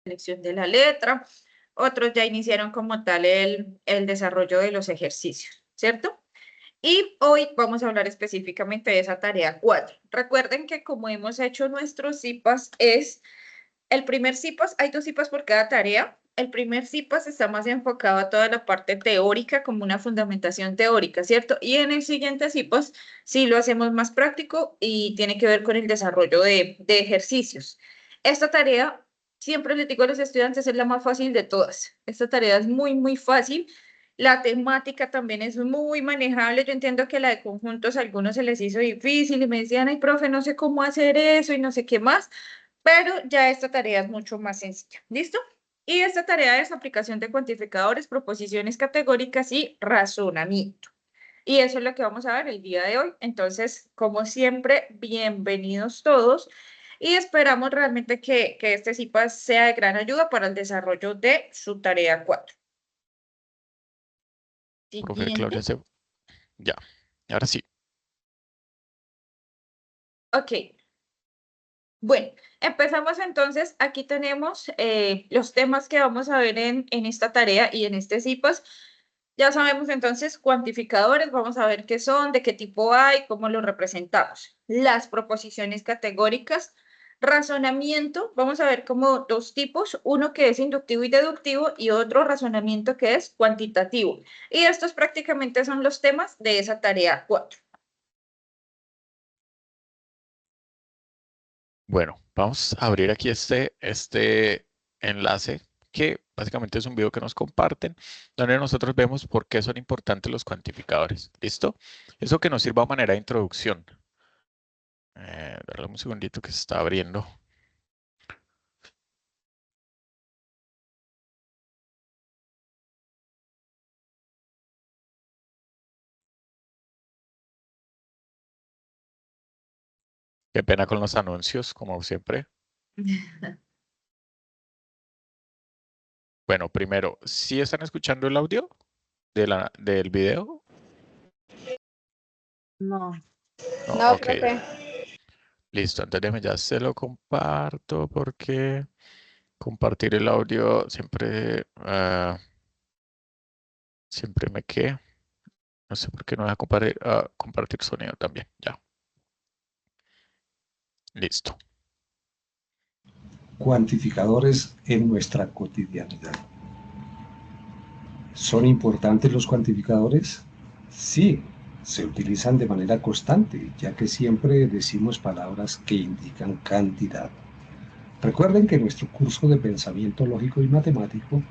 selección de la letra, otros ya iniciaron como tal el desarrollo de los ejercicios, ¿cierto? Y hoy vamos a hablar específicamente de esa tarea 4. Recuerden que como hemos hecho nuestros CIPAS el primer CIPAS, hay 2 CIPAS por cada tarea. El primer CIPAS está más enfocado a toda la parte teórica, como una fundamentación teórica, ¿cierto? Y en el siguiente CIPAS sí lo hacemos más práctico y tiene que ver con el desarrollo de ejercicios. Esta tarea, siempre les digo a los estudiantes, es la más fácil de todas. Esta tarea es muy, muy fácil. La temática también es muy manejable. Yo entiendo que la de conjuntos a algunos se les hizo difícil y me decían, ay, profe, no sé cómo hacer eso y no sé qué más, pero ya esta tarea es mucho más sencilla. ¿Listo? Y esta tarea es aplicación de cuantificadores, proposiciones categóricas y razonamiento. Y eso es lo que vamos a ver el día de hoy. Entonces, como siempre, bienvenidos todos y esperamos realmente que este CIPAS sea de gran ayuda para el desarrollo de su tarea 4. Profe Claudia, Siguiente. ya, ahora sí. Ok. Bueno, empezamos entonces. Aquí tenemos los temas que vamos a ver en esta tarea y en este CIPAS. Ya sabemos entonces cuantificadores, vamos a ver qué son, de qué tipo hay, cómo los representamos. Las proposiciones categóricas, razonamiento, vamos a ver como 2 tipos, uno que es inductivo y deductivo y otro razonamiento que es cuantitativo. Y estos prácticamente son los temas de esa tarea 4. Bueno, vamos a abrir aquí este enlace que básicamente es un video que nos comparten, donde nosotros vemos por qué son importantes los cuantificadores. ¿Listo? Eso que nos sirva a manera de introducción. Darle un segundito que se está abriendo. Qué pena con los anuncios, como siempre. Bueno, primero, ¿sí están escuchando el audio del video? No. No, No, ok. profe. Listo, entonces déjeme ya se lo comparto porque compartir el audio siempre, siempre me queda. No sé por qué no voy a compartir sonido también. Ya. Listo. Cuantificadores en nuestra cotidianidad. ¿Son importantes los cuantificadores? Sí, se utilizan de manera constante, ya que siempre decimos palabras que indican cantidad. Recuerden que en nuestro curso de pensamiento lógico y matemático,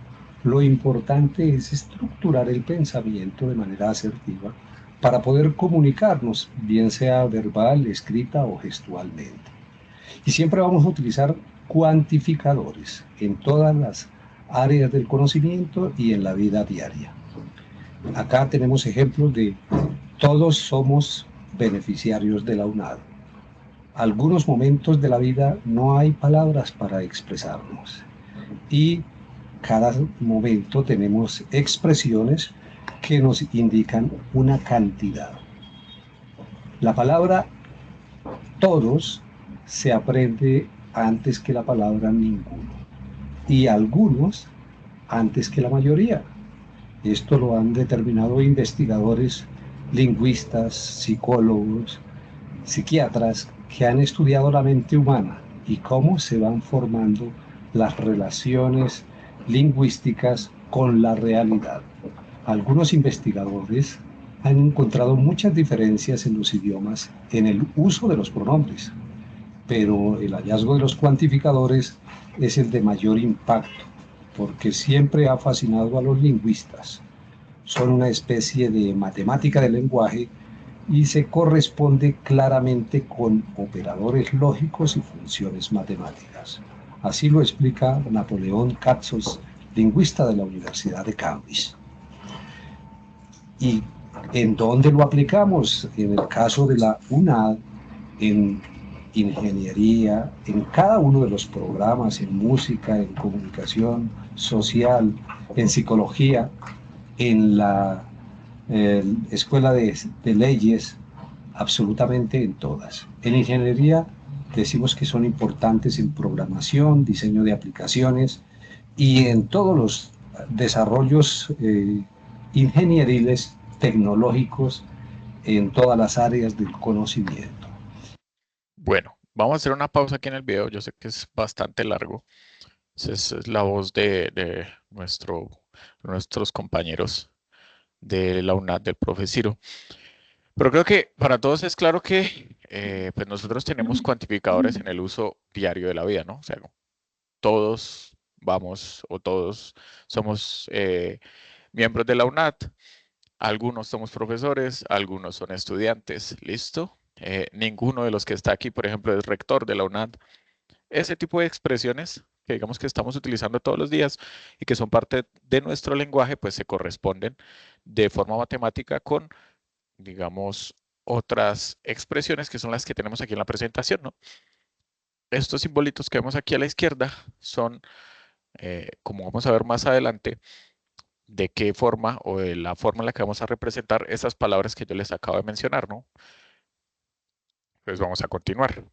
lo importante es estructurar el pensamiento de manera asertiva para poder comunicarnos, bien sea verbal, escrita o gestualmente. Y siempre vamos a utilizar cuantificadores en todas las áreas del conocimiento y en la vida diaria. Acá tenemos ejemplos de todos somos beneficiarios de la UNAD. Algunos momentos de la vida no hay palabras para expresarnos y cada momento tenemos expresiones que nos indican una cantidad. La palabra todos se aprende antes que la palabra ninguno y algunos antes que la mayoría. Esto lo han determinado investigadores, lingüistas, psicólogos, psiquiatras que han estudiado la mente humana y cómo se van formando las relaciones lingüísticas con la realidad. Algunos investigadores han encontrado muchas diferencias en los idiomas en el uso de los pronombres, pero el hallazgo de los cuantificadores es el de mayor impacto, porque siempre ha fascinado a los lingüistas. Son una especie de matemática del lenguaje y se corresponde claramente con operadores lógicos y funciones matemáticas. Así lo explica Napoleón Katsos, lingüista de la Universidad de Cambridge. ¿Y en dónde lo aplicamos? En el caso de la UNAD, en ingeniería, en cada uno de los programas, en música, en comunicación social, en psicología, en la escuela de leyes, absolutamente en todas. En ingeniería decimos que son importantes en programación, diseño de aplicaciones y en todos los desarrollos ingenieriles, tecnológicos, en todas las áreas del conocimiento. Bueno, vamos a hacer una pausa aquí en el video. Yo sé que es bastante largo. Esa es la voz de nuestros compañeros de la UNAD, del profe Ciro. Pero creo que para todos es claro que pues nosotros tenemos cuantificadores en el uso diario de la vida, ¿no? O sea, todos vamos o todos somos miembros de la UNAD. Algunos somos profesores, algunos son estudiantes, ¿listo? Ninguno de los que está aquí, por ejemplo, es rector de la UNAD. Ese tipo de expresiones que digamos que estamos utilizando todos los días y que son parte de nuestro lenguaje, pues se corresponden de forma matemática con, digamos, otras expresiones que son las que tenemos aquí en la presentación, ¿no? Estos simbolitos que vemos aquí a la izquierda son, como vamos a ver más adelante, de qué forma o de la forma en la que vamos a representar esas palabras que yo les acabo de mencionar, ¿no? Pues vamos a continuar.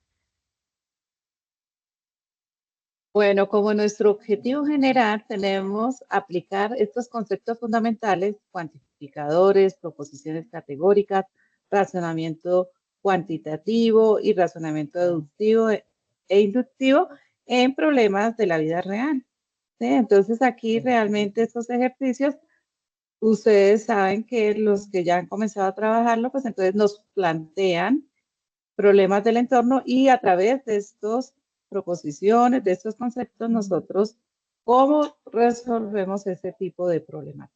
Bueno, como nuestro objetivo general, tenemos aplicar estos conceptos fundamentales, cuantificadores, proposiciones categóricas, razonamiento cuantitativo y razonamiento deductivo e inductivo en problemas de la vida real. ¿Sí? Entonces, aquí realmente estos ejercicios, ustedes saben que los que ya han comenzado a trabajarlo, pues entonces nos plantean problemas del entorno y a través de estas proposiciones, de estos conceptos, nosotros cómo resolvemos ese tipo de problemática.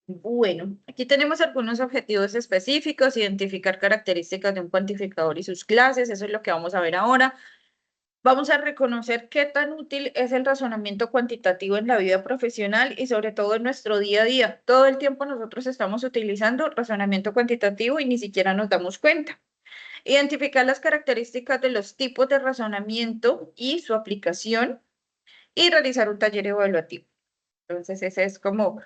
Bueno, aquí tenemos algunos objetivos específicos, identificar características de un cuantificador y sus clases, eso es lo que vamos a ver ahora. Vamos a reconocer qué tan útil es el razonamiento cuantitativo en la vida profesional y sobre todo en nuestro día a día. Todo el tiempo nosotros estamos utilizando razonamiento cuantitativo y ni siquiera nos damos cuenta. Identificar las características de los tipos de razonamiento y su aplicación y realizar un taller evaluativo. Entonces, ese es como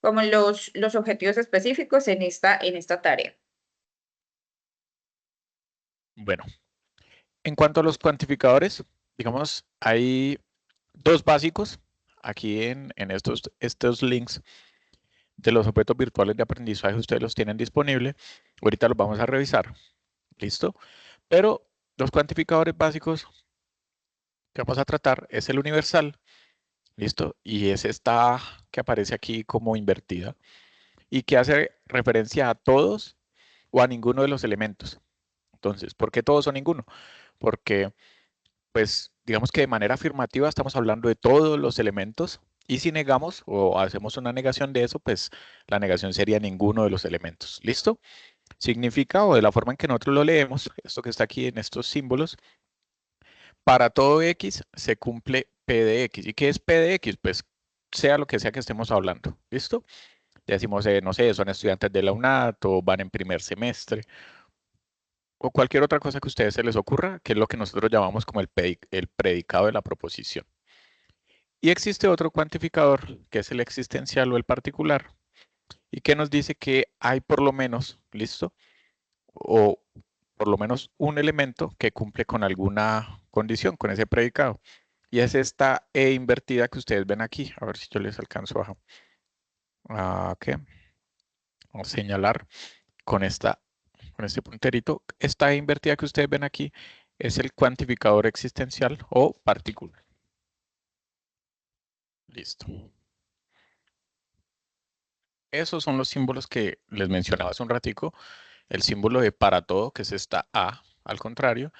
los objetivos específicos en esta tarea. Bueno, en cuanto a los cuantificadores, digamos, hay dos básicos aquí en estos links de los objetos virtuales de aprendizaje. Ustedes los tienen disponibles. Ahorita los vamos a revisar. ¿Listo? Pero los cuantificadores básicos que vamos a tratar es el universal. ¿Listo? Y es esta que aparece aquí como invertida y que hace referencia a todos o a ninguno de los elementos. Entonces, ¿por qué todos o ninguno? Porque, pues, digamos que de manera afirmativa estamos hablando de todos los elementos y si negamos o hacemos una negación de eso, pues la negación sería ninguno de los elementos. ¿Listo? Significa, o de la forma en que nosotros lo leemos, esto que está aquí en estos símbolos, para todo X se cumple P de X. ¿Y qué es P de X? Pues sea lo que sea que estemos hablando. ¿Listo? Ya decimos, no sé, son estudiantes de la UNAD o van en primer semestre o cualquier otra cosa que a ustedes se les ocurra, que es lo que nosotros llamamos como el predicado de la proposición. Y existe otro cuantificador, que es el existencial o el particular, y que nos dice que hay por lo menos, ¿listo? O por lo menos un elemento que cumple con alguna condición, con ese predicado. Y es esta E invertida que ustedes ven aquí. A ver si yo les alcanzo a señalar con este punterito. Esta E invertida que ustedes ven aquí es el cuantificador existencial o particular. Listo. Esos son los símbolos que les mencionaba hace un ratico. El símbolo de para todo, que es esta A, al contrario,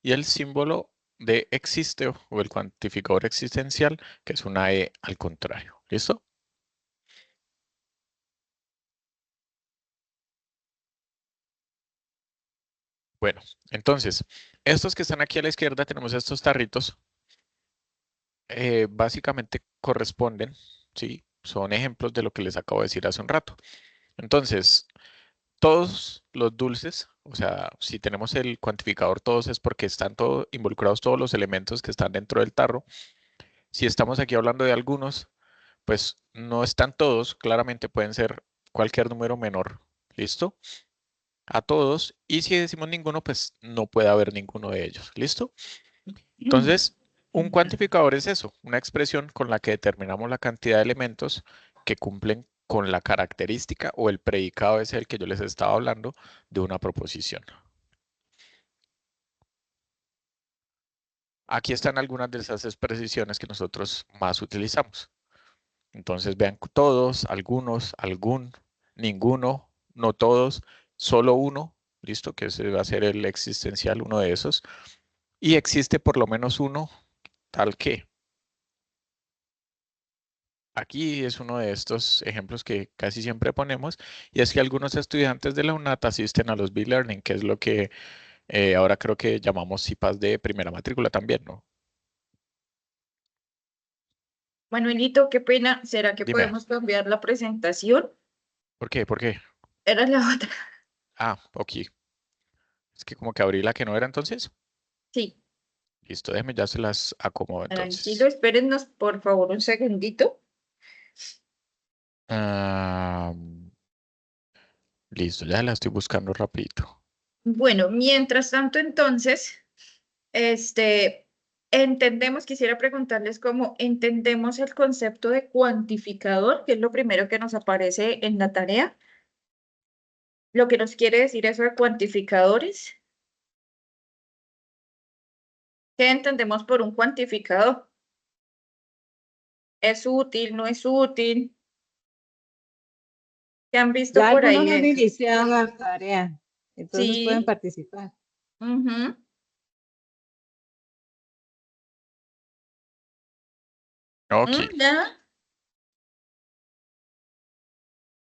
y el símbolo de existe o el cuantificador existencial, que es una E al contrario. ¿Listo? Bueno, entonces, estos que están aquí a la izquierda, tenemos estos tarritos, básicamente corresponden, ¿sí? Son ejemplos de lo que les acabo de decir hace un rato. Entonces, todos los dulces, o sea, si tenemos el cuantificador todos es porque están involucrados todos los elementos que están dentro del tarro. Si estamos aquí hablando de algunos, pues no están todos, claramente pueden ser cualquier número menor. ¿Listo? a todos, y si decimos ninguno, pues no puede haber ninguno de ellos. ¿Listo? Entonces, un cuantificador es eso, una expresión con la que determinamos la cantidad de elementos que cumplen con la característica o el predicado es el que yo les estaba hablando de una proposición. Aquí están algunas de esas expresiones que nosotros más utilizamos. Entonces vean todos, algunos, algún, ninguno, no todos, solo uno, listo, que ese va a ser el existencial, uno de esos. Y existe por lo menos uno, tal que. Aquí es uno de estos ejemplos que casi siempre ponemos, y es que algunos estudiantes de la UNAT asisten a los B-Learning, que es lo que ahora creo que llamamos CIPAS de primera matrícula también, ¿no? Manuelito, qué pena. ¿Será que Dime, podemos cambiar la presentación? ¿por qué? ¿Por qué? Era la otra. Ah, ok. Es que como que abrí la que no era entonces. Sí, Listo, déjeme, ya se las acomodo tranquilo, entonces. espérennos por favor un segundito. Ah, listo, ya la estoy buscando rapidito. Bueno, mientras tanto, entonces, quisiera preguntarles cómo entendemos el concepto de cuantificador, que es lo primero que nos aparece en la tarea. Lo que nos quiere decir eso de cuantificadores. ¿Qué entendemos por un cuantificador? ¿Es útil? ¿No es útil? ¿Qué han visto Ya por algunos ahí han eso? iniciado la tarea, entonces pueden Sí. participar. Ujú. Ok, ¿Ya?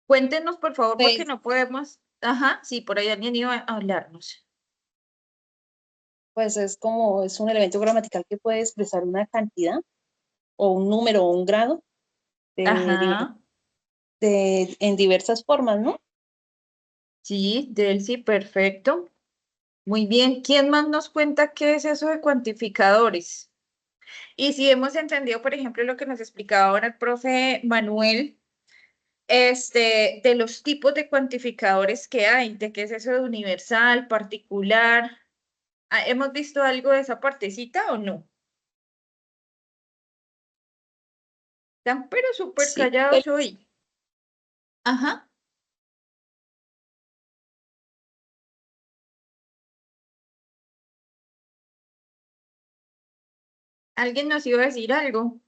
Cuéntenos, por favor, porque Pues, no podemos. Ajá, sí, por ahí alguien iba a hablarnos. pues es un elemento gramatical que puede expresar una cantidad o un número o un grado Ajá, en diversas formas, ¿no? sí, Delcy, perfecto. Muy bien. ¿Quién más nos cuenta qué es eso de cuantificadores? Y si hemos entendido, por ejemplo, lo que nos explicaba ahora el profe Manuel, de los tipos de cuantificadores que hay, de qué es eso de universal, particular. Ah, ¿hemos visto algo de esa partecita o no? Están pero súper Sí, pues, callados hoy. Ajá. ¿Alguien nos iba a decir algo?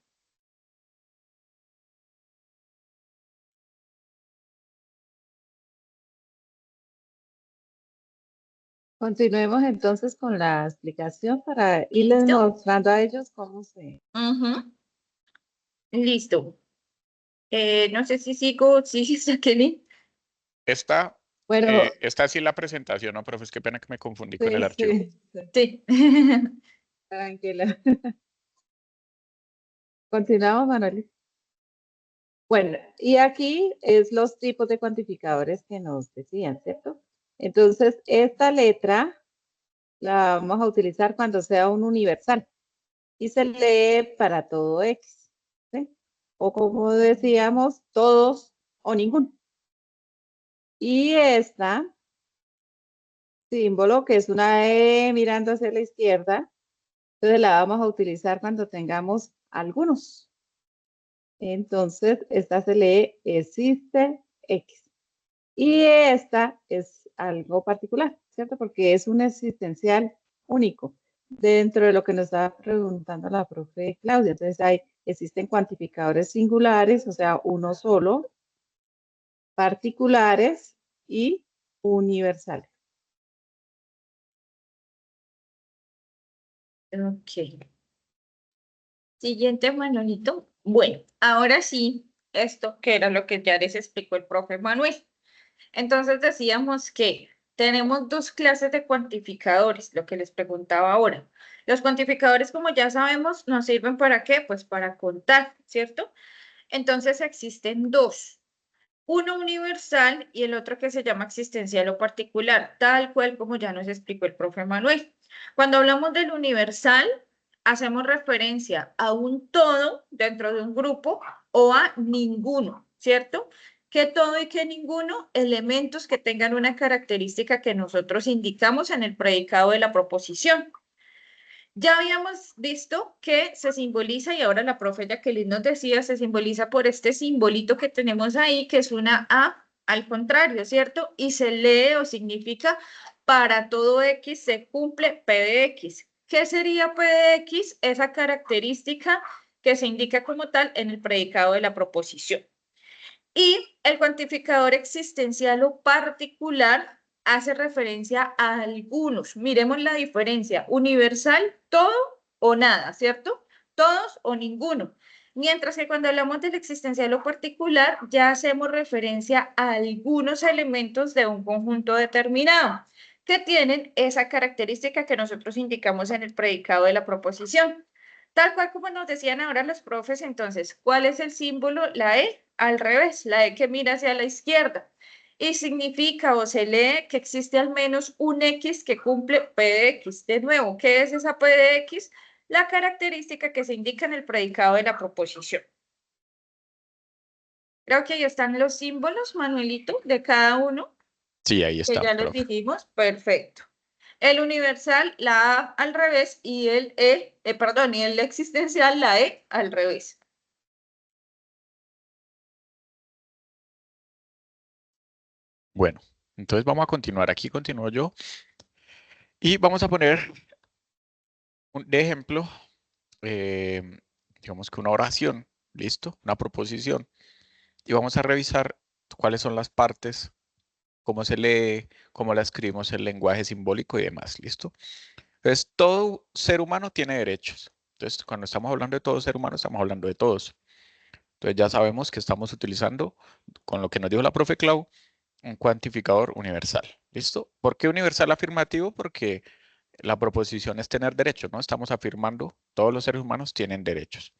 Continuemos entonces con la explicación para irles ¿Listo? mostrando a ellos cómo se... Ujú. Listo. No sé si sigo, sí, Jacqueline. esta, Bueno, esta sí es la presentación, ¿no, profe? Es que pena que me confundí con el sí, archivo. sí, sí, Sí. tranquila. Continuamos, Manuel. Bueno, y aquí es los tipos de cuantificadores que nos decían, ¿cierto? Entonces, esta letra la vamos a utilizar cuando sea un universal y se lee para todo X, ¿sí? O como decíamos, todos o ninguno. Y esta símbolo, que es una E mirando hacia la izquierda, entonces la vamos a utilizar cuando tengamos algunos. Entonces, esta se lee existe X. Y esta es algo particular, ¿cierto? Porque es un existencial único dentro de lo que nos estaba preguntando la profe Claudia. Entonces, existen cuantificadores singulares, o sea, uno solo, particulares y universales. Ok. Siguiente, Manolito. Bueno, ahora sí, esto que era lo que ya les explicó el profe Manuel. Entonces decíamos que tenemos dos clases de cuantificadores, lo que les preguntaba ahora. Los cuantificadores, como ya sabemos, nos sirven para qué? Pues para contar, ¿cierto? Entonces existen dos. Uno universal y el otro que se llama existencial o particular, tal cual como ya nos explicó el profe Manuel. Cuando hablamos del universal, hacemos referencia a un todo dentro de un grupo o a ninguno, ¿cierto? Que todo y que ninguno, elementos que tengan una característica que nosotros indicamos en el predicado de la proposición. Ya habíamos visto que se simboliza, y ahora la profe Jacqueline nos decía, se simboliza por este simbolito que tenemos ahí, que es una A al contrario, ¿cierto? Y se lee o significa para todo X se cumple P de X. ¿Qué sería P de X? Esa característica que se indica como tal en el predicado de la proposición. Y el cuantificador existencial o particular hace referencia a algunos. Miremos la diferencia. Universal, todo o nada, ¿cierto? Todos o ninguno. Mientras que cuando hablamos del existencial o particular, ya hacemos referencia a algunos elementos de un conjunto determinado que tienen esa característica que nosotros indicamos en el predicado de la proposición. Tal cual como nos decían ahora los profes, entonces, ¿cuál es el símbolo? La E al revés, la E que mira hacia la izquierda. Y significa o se lee que existe al menos un X que cumple P de X. De nuevo, ¿qué es esa P de X? La característica que se indica en el predicado de la proposición. Creo que ahí están los símbolos, Manuelito, de cada uno. Sí, ahí Que está, ya los profe. dijimos, perfecto. El universal, la A al revés, y el y el existencial, la E al revés. Bueno, entonces vamos a continuar. Aquí continúo yo. Y vamos a poner de ejemplo, digamos que una oración, ¿listo? Una proposición. Y vamos a revisar cuáles son las partes, cómo se lee, cómo la escribimos en lenguaje simbólico y demás, ¿listo? Entonces, todo ser humano tiene derechos. Entonces, cuando estamos hablando de todo ser humano, estamos hablando de todos. Entonces, ya sabemos que estamos utilizando, con lo que nos dijo la profe Clau, un cuantificador universal, ¿listo? ¿Por qué universal afirmativo? Porque la proposición es tener derechos, ¿no? Estamos afirmando todos los seres humanos tienen derechos.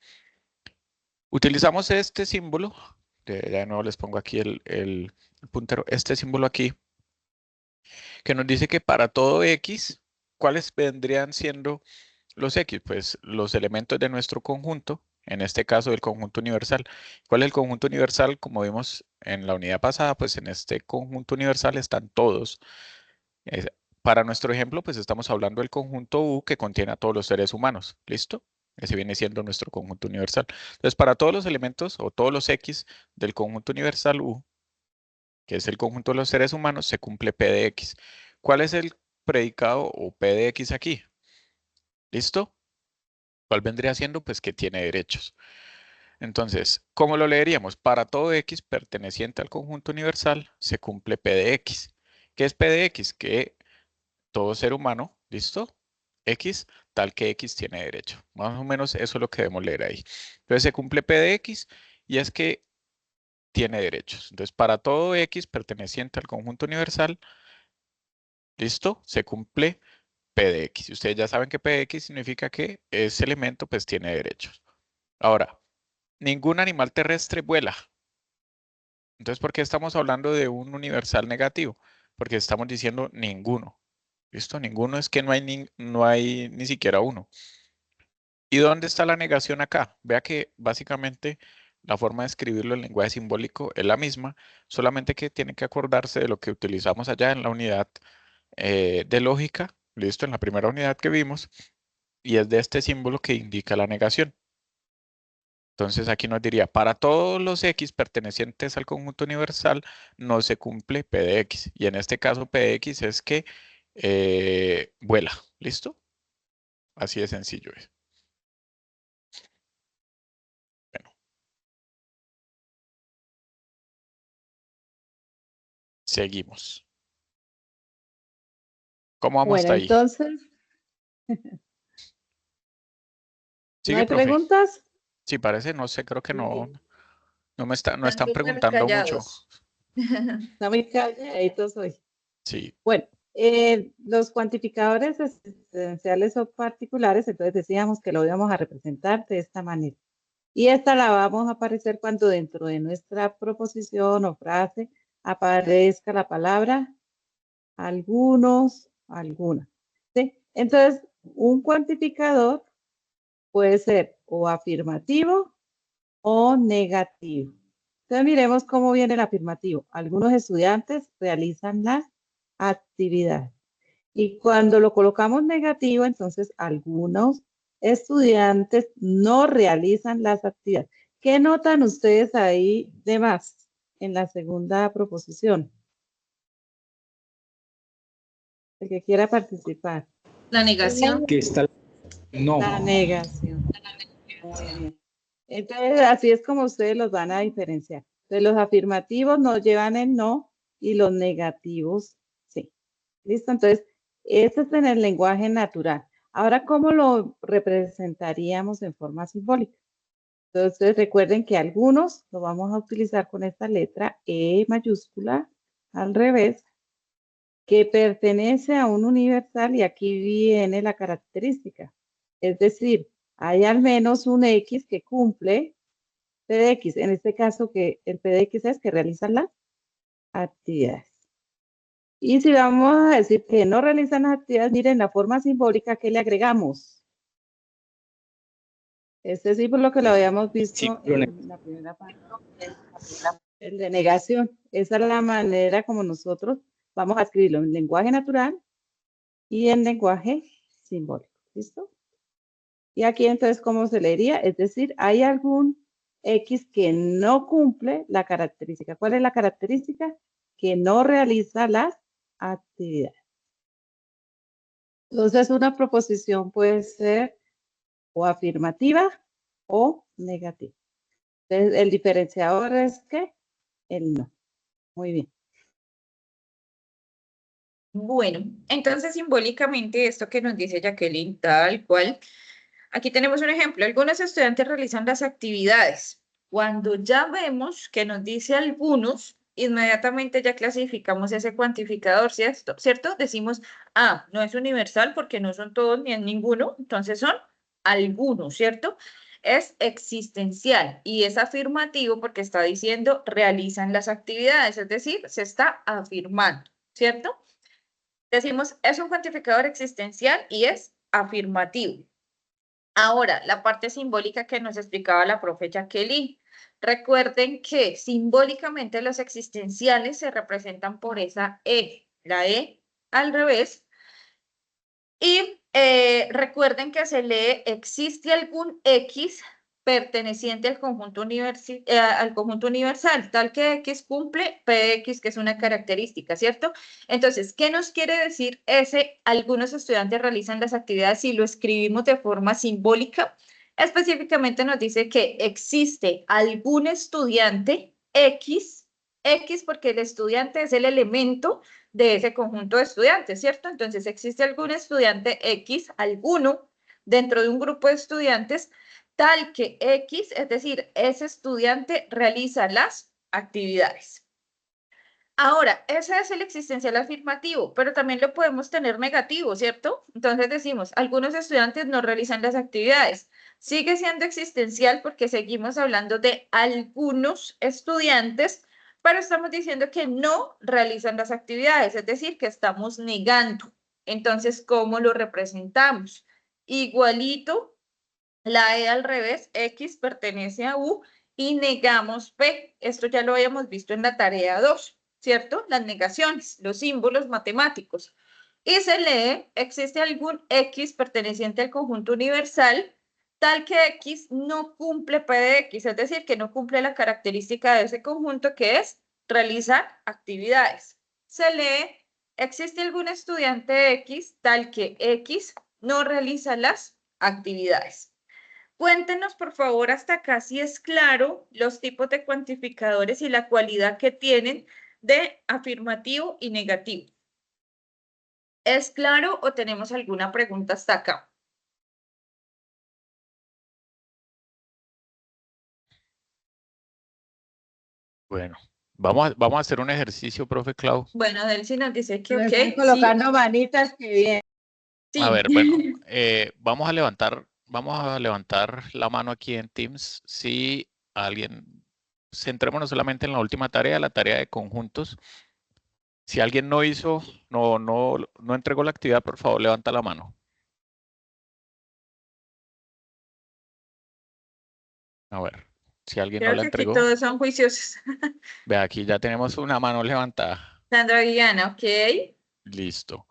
Utilizamos este símbolo, ya de nuevo les pongo aquí el puntero, este símbolo aquí, que nos dice que para todo X, ¿cuáles vendrían siendo los X? Pues los elementos de nuestro conjunto, en este caso del conjunto universal. ¿Cuál es el conjunto universal? Como vimos en la unidad pasada, pues en este conjunto universal están todos. Para nuestro ejemplo, pues estamos hablando del conjunto U que contiene a todos los seres humanos. ¿Listo? Ese viene siendo nuestro conjunto universal. Entonces, para todos los elementos o todos los X del conjunto universal U, que es el conjunto de los seres humanos, se cumple P de X. ¿Cuál es el predicado o P de X aquí? ¿Listo? ¿Cuál vendría siendo? Pues que tiene derechos. Entonces, ¿cómo lo leeríamos? Para todo X perteneciente al conjunto universal, se cumple P de X. ¿Qué es P de X? Que todo ser humano, ¿listo? X, tal que X tiene derecho. Más o menos eso es lo que debemos leer ahí. Entonces se cumple P de X y es que tiene derechos. Entonces para todo X perteneciente al conjunto universal, ¿listo? Se cumple P de X. Y ustedes ya saben que P de X significa que ese elemento pues tiene derechos. Ahora, ningún animal terrestre vuela. Entonces, ¿por qué estamos hablando de un universal negativo? Porque estamos diciendo ninguno. ¿Listo? Ninguno es que no hay ni siquiera uno. ¿Y dónde está la negación acá? Vea que básicamente la forma de escribirlo en lenguaje simbólico es la misma, solamente que tienen que acordarse de lo que utilizamos allá en la unidad de lógica, listo, en la primera unidad que vimos, y es de este símbolo que indica la negación. Entonces aquí nos diría, para todos los X pertenecientes al conjunto universal no se cumple P de X. Y en este caso P de X es que vuela, ¿listo? Así de sencillo es. Bueno, seguimos. ¿Cómo vamos Bueno, hasta ahí? entonces, ¿no ¿Sigue, hay profe? preguntas? Sí, parece, no sé, creo que no, Sí, no están están súper preguntando mucho. callados. No me calladitos hoy. Sí, Bueno, los cuantificadores existenciales o particulares, entonces decíamos que lo íbamos a representar de esta manera. Y esta la vamos a aparecer cuando dentro de nuestra proposición o frase aparezca la palabra algunos, alguna. ¿Sí? Entonces, un cuantificador puede ser o afirmativo o negativo. Entonces miremos cómo viene el afirmativo. Algunos estudiantes realizan las actividades. Y cuando lo colocamos negativo, entonces algunos estudiantes no realizan las actividades. ¿Qué notan ustedes ahí de más en la segunda proposición? El que quiera participar. La negación. Que está no. La negación. Muy bien. Entonces, así es como ustedes los van a diferenciar. Entonces, los afirmativos nos llevan el no y los negativos sí. ¿Listo? Entonces, este es en el lenguaje natural. Ahora, ¿cómo lo representaríamos en forma simbólica? Entonces, recuerden que algunos lo vamos a utilizar con esta letra E mayúscula al revés, que pertenece a un universal y aquí viene la característica. Es decir, hay al menos un X que cumple P de X. En este caso, que el P de X es que realizan las actividades. Y si vamos a decir que no realizan las actividades, miren la forma simbólica que le agregamos. Este sí por lo que lo habíamos visto en la primera parte. El de negación. Esa es la manera como nosotros vamos a escribirlo en lenguaje natural y en lenguaje simbólico. ¿Listo? Y aquí entonces, ¿cómo se leería? Es decir, hay algún X que no cumple la característica. ¿Cuál es la característica? Que no realiza las actividades. Entonces, una proposición puede ser o afirmativa o negativa. Entonces, el diferenciador es que el no. Muy bien. Bueno, entonces simbólicamente esto que nos dice Jacqueline, tal cual. Aquí tenemos un ejemplo. Algunos estudiantes realizan las actividades. Cuando ya vemos que nos dice algunos, inmediatamente ya clasificamos ese cuantificador, ¿cierto? ¿Cierto? Decimos, ah, no es universal porque no son todos ni en ninguno, entonces son algunos, ¿cierto? Es existencial y es afirmativo porque está diciendo realizan las actividades, es decir, se está afirmando, ¿cierto? Decimos, es un cuantificador existencial y es afirmativo. Ahora, la parte simbólica que nos explicaba la profe Jacqueline. Recuerden que simbólicamente los existenciales se representan por esa E, la E al revés. Y recuerden que se lee, existe algún X perteneciente al conjunto universal, tal que X cumple PX, que es una característica, ¿cierto? Entonces, ¿qué nos quiere decir ese? Algunos estudiantes realizan las actividades y lo escribimos de forma simbólica. Específicamente nos dice que existe algún estudiante X porque el estudiante es el elemento de ese conjunto de estudiantes, ¿cierto? Entonces, existe algún estudiante X, alguno, dentro de un grupo de estudiantes, tal que X, es decir, ese estudiante realiza las actividades. Ahora, ese es el existencial afirmativo, pero también lo podemos tener negativo, ¿cierto? Entonces decimos, algunos estudiantes no realizan las actividades. Sigue siendo existencial porque seguimos hablando de algunos estudiantes, pero estamos diciendo que no realizan las actividades, es decir, que estamos negando. Entonces, ¿cómo lo representamos? Igualito, la E al revés, X pertenece a U y negamos P. Esto ya lo habíamos visto en la tarea 2, ¿cierto? Las negaciones, los símbolos matemáticos. Y se lee, existe algún X perteneciente al conjunto universal, tal que X no cumple P de X, es decir, que no cumple la característica de ese conjunto que es realizar actividades. Se lee, existe algún estudiante X, tal que X no realiza las actividades. Cuéntenos, por favor, hasta acá si es claro los tipos de cuantificadores y la cualidad que tienen de afirmativo y negativo. ¿Es claro o tenemos alguna pregunta hasta acá? Bueno, vamos a hacer un ejercicio, profe Clau. Bueno, Delcy nos dice que Me ok, están colocando manitas, que bien. sí. A ver, bueno, vamos a levantar la mano aquí en Teams. Si alguien, centrémonos solamente en la última tarea, la tarea de conjuntos. Si alguien no entregó la actividad, por favor, levanta la mano. A ver, si alguien no Creo la que aquí entregó. todos son juiciosos. Vea, aquí ya tenemos una mano levantada. Sandra Guiana, ok. Listo.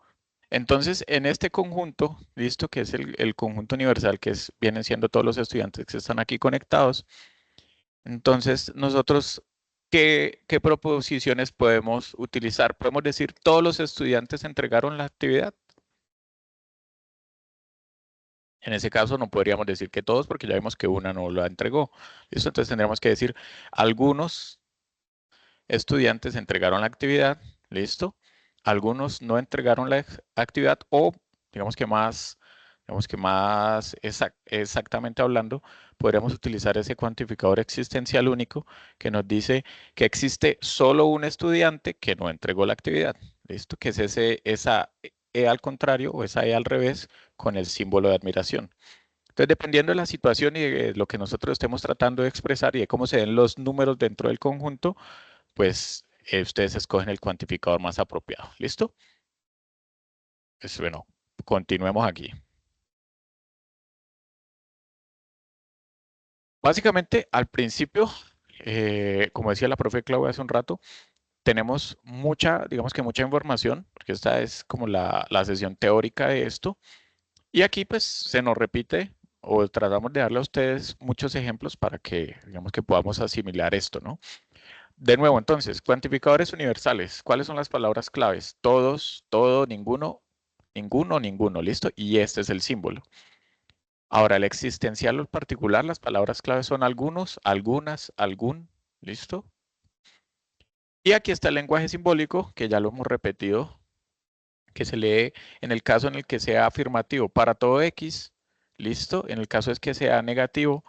Entonces, en este conjunto, listo, que es el conjunto universal, que vienen siendo todos los estudiantes que están aquí conectados. Entonces, nosotros, ¿qué proposiciones podemos utilizar? Podemos decir, todos los estudiantes entregaron la actividad. En ese caso, no podríamos decir que todos, porque ya vimos que una no la entregó. ¿Listo? Entonces, tendríamos que decir, algunos estudiantes entregaron la actividad. ¿Listo? Algunos no entregaron la actividad o, digamos que más exactamente hablando, podríamos utilizar ese cuantificador existencial único que nos dice que existe solo un estudiante que no entregó la actividad. ¿Listo? Que es esa E al contrario o esa E al revés con el símbolo de admiración. Entonces, dependiendo de la situación y de lo que nosotros estemos tratando de expresar y de cómo se den los números dentro del conjunto, pues ustedes escogen el cuantificador más apropiado. ¿Listo? Pues bueno, continuemos aquí. Básicamente, al principio, como decía la profe Claudia hace un rato, tenemos digamos que mucha información, porque esta es como la sesión teórica de esto. Y aquí pues se nos repite o tratamos de darle a ustedes muchos ejemplos para que, digamos que podamos asimilar esto, ¿no? De nuevo, entonces, cuantificadores universales. ¿Cuáles son las palabras claves? Todos, todo, ninguno, ninguno, ninguno, ¿listo? Y este es el símbolo. Ahora, el existencial o el particular, las palabras claves son algunos, algunas, algún, ¿listo? Y aquí está el lenguaje simbólico, que ya lo hemos repetido, que se lee en el caso en el que sea afirmativo para todo X, ¿listo? En el caso es que sea negativo,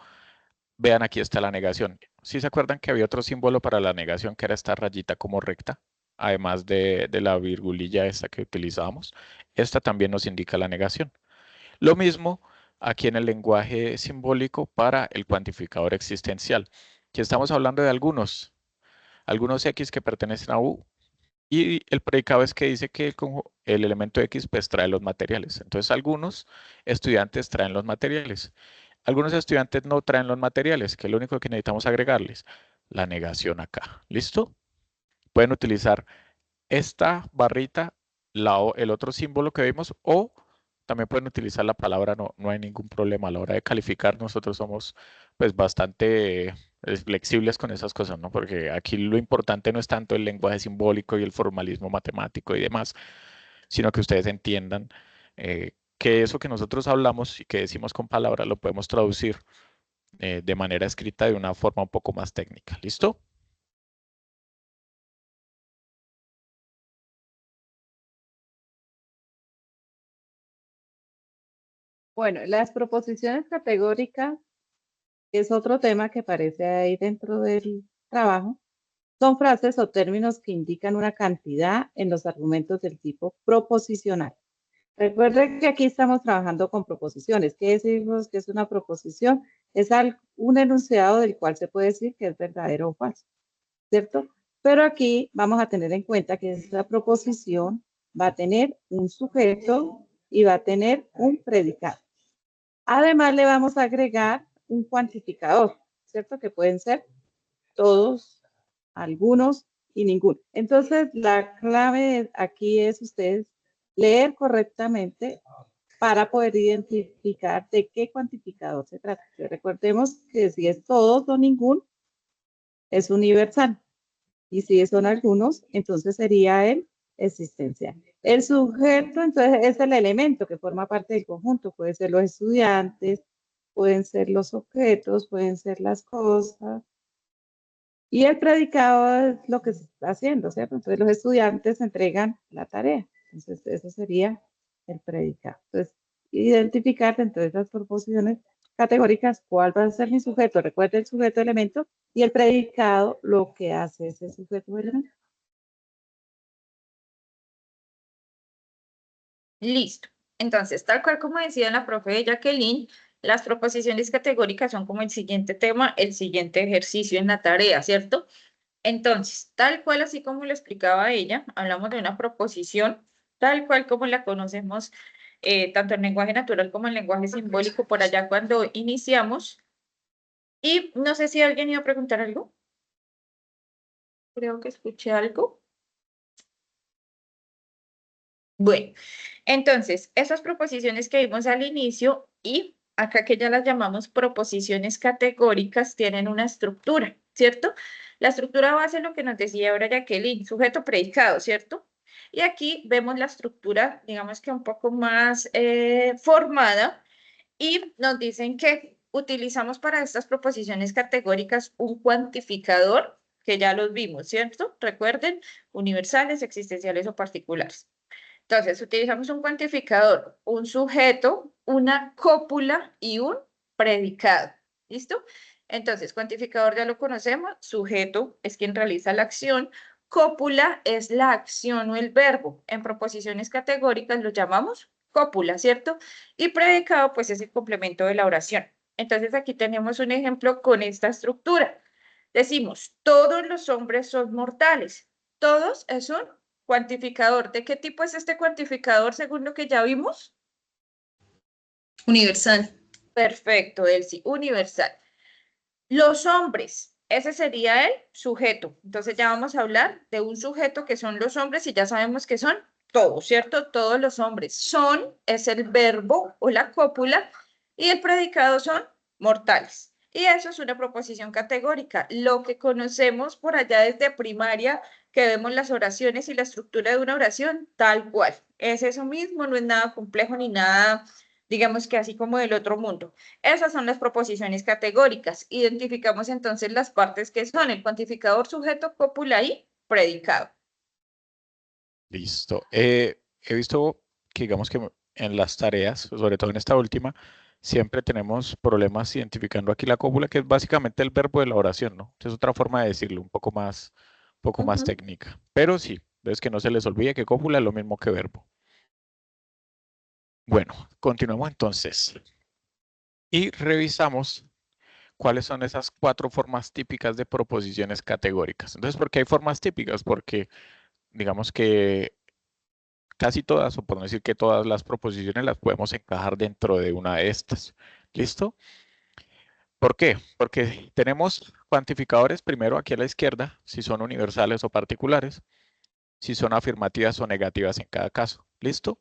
vean aquí está la negación. ¿Sí se acuerdan que había otro símbolo para la negación que era esta rayita como recta? Además de la virgulilla esta que utilizábamos. Esta también nos indica la negación. Lo mismo aquí en el lenguaje simbólico para el cuantificador existencial. Aquí estamos hablando de algunos X que pertenecen a U y el predicado es que dice que el elemento X pues trae los materiales. Entonces algunos estudiantes traen los materiales. Algunos estudiantes no traen los materiales, que es lo único que necesitamos agregarles. La negación acá. ¿Listo? Pueden utilizar esta barrita, el otro símbolo que vimos, o también pueden utilizar la palabra no, no hay ningún problema a la hora de calificar. Nosotros somos pues bastante flexibles con esas cosas, ¿no? Porque aquí lo importante no es tanto el lenguaje simbólico y el formalismo matemático y demás, sino que ustedes entiendan que eso que nosotros hablamos y que decimos con palabras lo podemos traducir de manera escrita de una forma un poco más técnica. ¿Listo? Bueno, las proposiciones categóricas es otro tema que aparece ahí dentro del trabajo. Son frases o términos que indican una cantidad en los argumentos del tipo proposicional. Recuerden que aquí estamos trabajando con proposiciones. ¿Qué decimos que es una proposición? Es un enunciado del cual se puede decir que es verdadero o falso, ¿cierto? Pero aquí vamos a tener en cuenta que esta proposición va a tener un sujeto y va a tener un predicado. Además, le vamos a agregar un cuantificador, ¿cierto? Que pueden ser todos, algunos y ninguno. Entonces, la clave aquí es ustedes leer correctamente para poder identificar de qué cuantificador se trata. Recordemos que si es todos o ningún, es universal. Y si son algunos, entonces sería el existencial. El sujeto, entonces, es el elemento que forma parte del conjunto. Pueden ser los estudiantes, pueden ser los objetos, pueden ser las cosas. Y el predicado es lo que se está haciendo, ¿cierto? Entonces, los estudiantes entregan la tarea. Entonces, eso sería el predicado. Entonces, identificar dentro de esas proposiciones categóricas cuál va a ser mi sujeto. Recuerde el sujeto elemento y el predicado lo que hace ese sujeto elemento. Listo. Entonces, tal cual como decía la profe Jacqueline, las proposiciones categóricas son como el siguiente tema, el siguiente ejercicio en la tarea, ¿cierto? Entonces, tal cual así como lo explicaba ella, hablamos de una proposición, tal cual como la conocemos, tanto en lenguaje natural como en lenguaje simbólico, por allá cuando iniciamos, Y no sé si alguien iba a preguntar algo. Creo que escuché algo. Bueno, entonces, esas proposiciones que vimos al inicio y acá que ya las llamamos proposiciones categóricas tienen una estructura, ¿cierto? La estructura base es lo que nos decía ahora Jacqueline, sujeto predicado, ¿cierto? Y aquí vemos la estructura, digamos que un poco más formada y nos dicen que utilizamos para estas proposiciones categóricas un cuantificador, que ya los vimos, ¿cierto? Recuerden, universales, existenciales o particulares. Entonces, utilizamos un cuantificador, un sujeto, una cópula y un predicado. ¿Listo? Entonces, cuantificador ya lo conocemos, sujeto es quien realiza la acción, cópula es la acción o el verbo. En proposiciones categóricas lo llamamos cópula, ¿cierto? Y predicado, pues es el complemento de la oración. Entonces, aquí tenemos un ejemplo con esta estructura. Decimos, todos los hombres son mortales. Todos es un cuantificador. ¿De qué tipo es este cuantificador según lo que ya vimos? Universal. Perfecto, Elsie, universal. Los hombres, ese sería el sujeto. Entonces ya vamos a hablar de un sujeto que son los hombres y ya sabemos que son todos, ¿cierto? Todos los hombres. Son es el verbo o la cópula y el predicado son mortales. Y eso es una proposición categórica, lo que conocemos por allá desde primaria, que vemos las oraciones y la estructura de una oración tal cual. Es eso mismo, no es nada complejo ni nada, digamos que así como del otro mundo. Esas son las proposiciones categóricas. Identificamos entonces las partes que son el cuantificador, sujeto, cópula y predicado. Listo. He visto que digamos que en las tareas, sobre todo en esta última, siempre tenemos problemas identificando aquí la cópula, que es básicamente el verbo de la oración, ¿no? Es otra forma de decirlo, un poco más técnica. Pero sí, ves que no se les olvide que cópula es lo mismo que verbo. Bueno, continuamos entonces. Y revisamos cuáles son esas 4 formas típicas de proposiciones categóricas. Entonces, ¿por qué hay formas típicas? Porque digamos que casi todas, o por no decir que todas las proposiciones las podemos encajar dentro de una de estas. ¿Listo? ¿Por qué? Porque tenemos cuantificadores primero aquí a la izquierda, si son universales o particulares, si son afirmativas o negativas en cada caso. ¿Listo?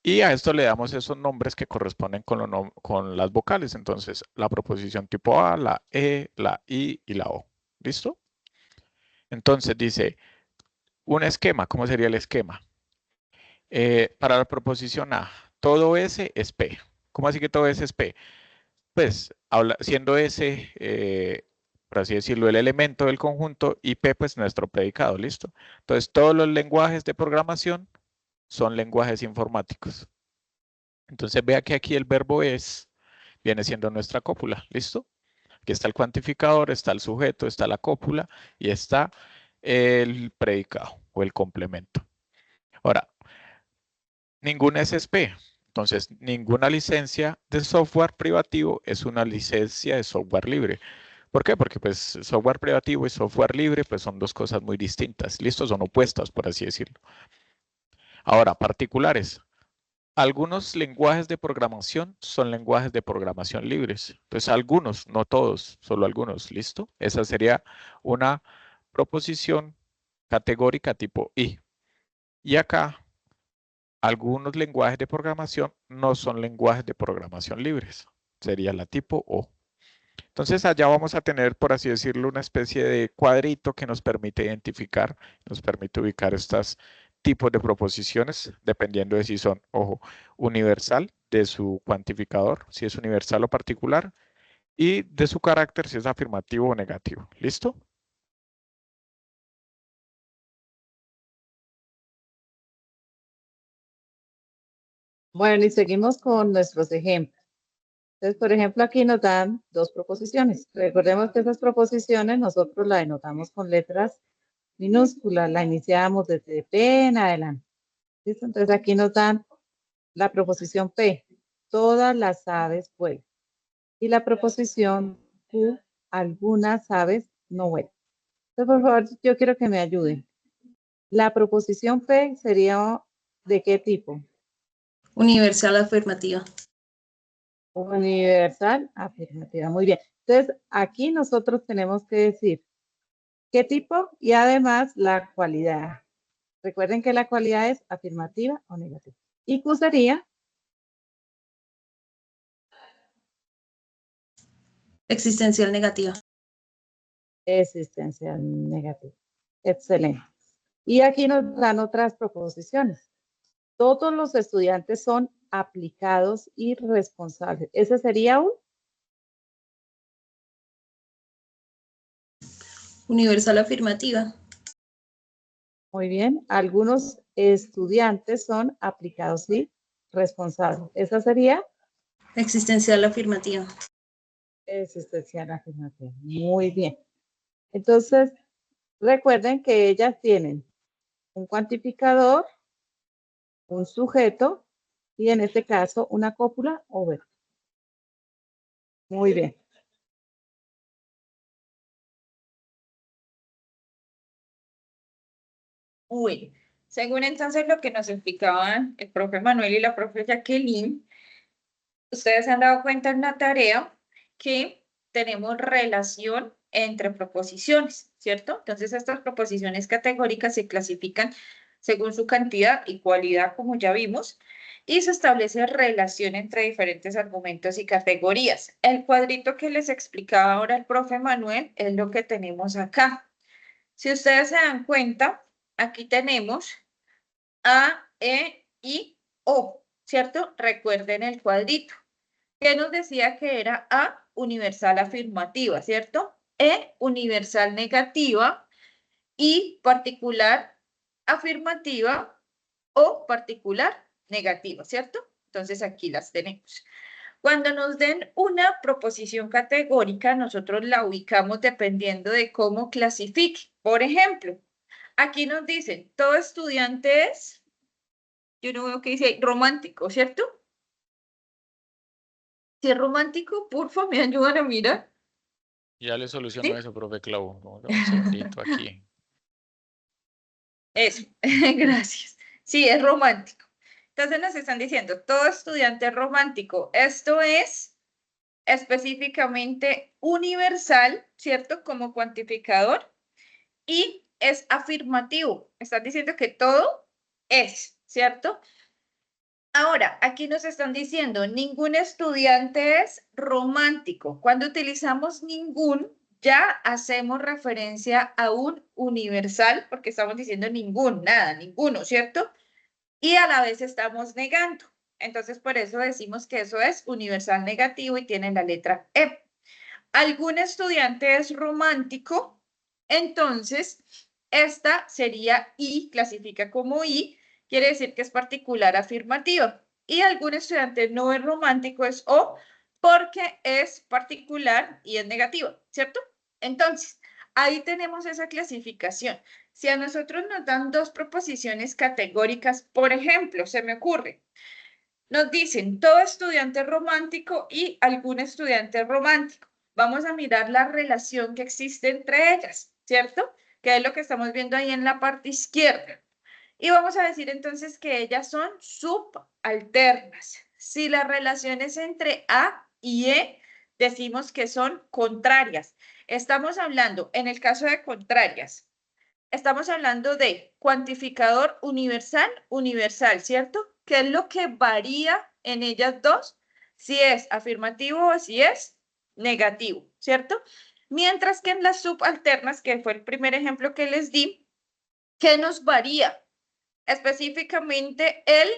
Y a esto le damos esos nombres que corresponden con las vocales. Entonces, la proposición tipo A, la E, la I y la O. ¿Listo? Entonces dice, un esquema. ¿Cómo sería el esquema? Para la proposición A, todo S es P. ¿Cómo así que todo S es P? Pues siendo S, por así decirlo, el elemento del conjunto y P, pues nuestro predicado, ¿listo? Entonces, todos los lenguajes de programación son lenguajes informáticos. Entonces, vea que aquí el verbo es, viene siendo nuestra cópula, ¿listo? Aquí está el cuantificador, está el sujeto, está la cópula y está el predicado o el complemento. Ahora, ningún SSP. Entonces, ninguna licencia de software privativo es una licencia de software libre. ¿Por qué? Porque pues software privativo y software libre pues son dos cosas muy distintas. ¿Listo? Son opuestas, por así decirlo. Ahora, particulares. Algunos lenguajes de programación son lenguajes de programación libres. Entonces, algunos, no todos, solo algunos. ¿Listo? Esa sería una proposición categórica tipo I. Y acá, algunos lenguajes de programación no son lenguajes de programación libres. Sería la tipo O. Entonces allá vamos a tener, por así decirlo, una especie de cuadrito que nos permite identificar, nos permite ubicar estos tipos de proposiciones, dependiendo de si son, ojo, universal de su cuantificador, si es universal o particular, y de su carácter, si es afirmativo o negativo. ¿Listo? Bueno, y seguimos con nuestros ejemplos. Entonces, por ejemplo, aquí nos dan 2 proposiciones. Recordemos que esas proposiciones nosotros las denotamos con letras minúsculas, la iniciamos desde P en adelante. ¿Listo? Entonces, aquí nos dan la proposición P, todas las aves vuelan. Y la proposición Q, algunas aves no vuelan. Entonces, por favor, yo quiero que me ayuden. La proposición P sería ¿de qué tipo? Universal afirmativa. Universal afirmativa. Muy bien. Entonces, aquí nosotros tenemos que decir qué tipo y además la cualidad. Recuerden que la cualidad es afirmativa o negativa. Y Q sería Existencial negativa. existencial negativa. Excelente. Y aquí nos dan otras proposiciones. Todos los estudiantes son aplicados y responsables. Ese sería un Universal afirmativa. muy bien. Algunos estudiantes son aplicados y responsables. Esa sería Existencial afirmativa. existencial afirmativa. Muy bien. Entonces, recuerden que ellas tienen un cuantificador, un sujeto y en este caso una cópula o verbo. Muy bien. Bueno, según entonces lo que nos explicaban el profe Manuel y la profe Jacqueline, ustedes se han dado cuenta en la tarea que tenemos relación entre proposiciones, ¿cierto? Entonces estas proposiciones categóricas se clasifican según su cantidad y cualidad, como ya vimos, y se establece relación entre diferentes argumentos y categorías. El cuadrito que les explicaba ahora el profe Manuel es lo que tenemos acá. Si ustedes se dan cuenta, aquí tenemos A, E, I, O, ¿cierto? Recuerden el cuadrito. ¿Qué nos decía que era A, universal afirmativa, ¿cierto? E, universal negativa, I, particular afirmativa, O, particular negativa, ¿cierto? Entonces aquí las tenemos. Cuando nos den una proposición categórica, nosotros la ubicamos dependiendo de cómo clasifique. Por ejemplo, aquí nos dicen, todo estudiante es, yo no veo que dice ahí, romántico, ¿cierto? Si es romántico, porfa, me ayudan a mirar. Ya le soluciono ¿Sí? eso, profe Clau. Un segundito aquí. Eso, gracias. Sí, es romántico. Entonces nos están diciendo, todo estudiante es romántico. Esto es específicamente universal, ¿cierto? Como cuantificador. Y es afirmativo. Están diciendo que todo es, ¿cierto? Ahora, aquí nos están diciendo, ningún estudiante es romántico. Cuando utilizamos ningún, ya hacemos referencia a un universal, porque estamos diciendo ningún, nada, ninguno, ¿cierto? Y a la vez estamos negando. Entonces, por eso decimos que eso es universal negativo y tiene la letra E. Algún estudiante es romántico, entonces esta sería I, clasifica como I, quiere decir que es particular afirmativa. Y algún estudiante no es romántico, es O, porque es particular y es negativa, ¿cierto? Entonces, ahí tenemos esa clasificación. Si a nosotros nos dan dos proposiciones categóricas, por ejemplo, se me ocurre, nos dicen todo estudiante romántico y algún estudiante romántico. Vamos a mirar la relación que existe entre ellas, ¿cierto? Que es lo que estamos viendo ahí en la parte izquierda. Y vamos a decir entonces que ellas son subalternas. Si la relación es entre A y E, decimos que son contrarias. Estamos hablando, en el caso de contrarias, estamos hablando de cuantificador universal, universal, ¿cierto? ¿Qué es lo que varía en ellas dos? Si es afirmativo o si es negativo, ¿cierto? Mientras que en las subalternas, que fue el primer ejemplo que les di, ¿qué nos varía? Específicamente el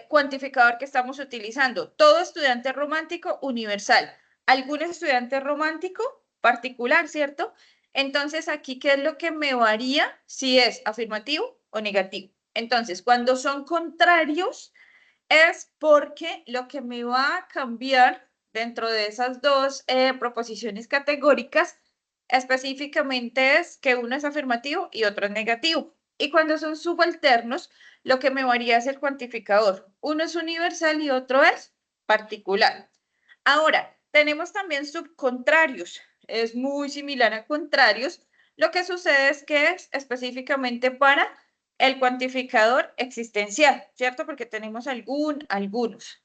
cuantificador que estamos utilizando. Todo estudiante romántico universal. ¿Algún estudiante romántico particular, cierto? Entonces, aquí, ¿qué es lo que me varía si es afirmativo o negativo? Entonces, cuando son contrarios, es porque lo que me va a cambiar dentro de esas dos proposiciones categóricas específicamente es que uno es afirmativo y otro es negativo. Y cuando son subalternos, lo que me varía es el cuantificador. Uno es universal y otro es particular. Ahora, tenemos también subcontrarios. Es muy similar a contrarios. Lo que sucede es que es específicamente para el cuantificador existencial, ¿cierto? Porque tenemos algunos.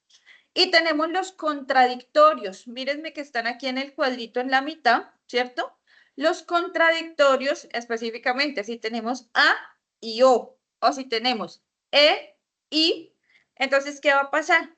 Y tenemos los contradictorios. Mírenme que están aquí en el cuadrito en la mitad, ¿cierto? Los contradictorios, específicamente, si tenemos A y O si tenemos E, I, entonces, ¿qué va a pasar?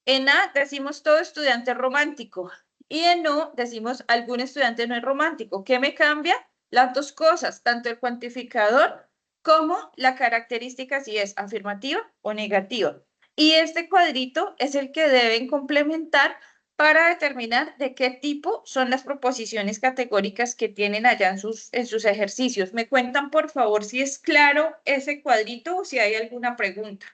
En A decimos todo estudiante romántico y en O decimos algún estudiante no es romántico. ¿Qué me cambia? Las dos cosas, tanto el cuantificador como la característica si es afirmativa o negativa. Y este cuadrito es el que deben complementar para determinar de qué tipo son las proposiciones categóricas que tienen allá en sus ejercicios. ¿Me cuentan, por favor, si es claro ese cuadrito o si hay alguna pregunta?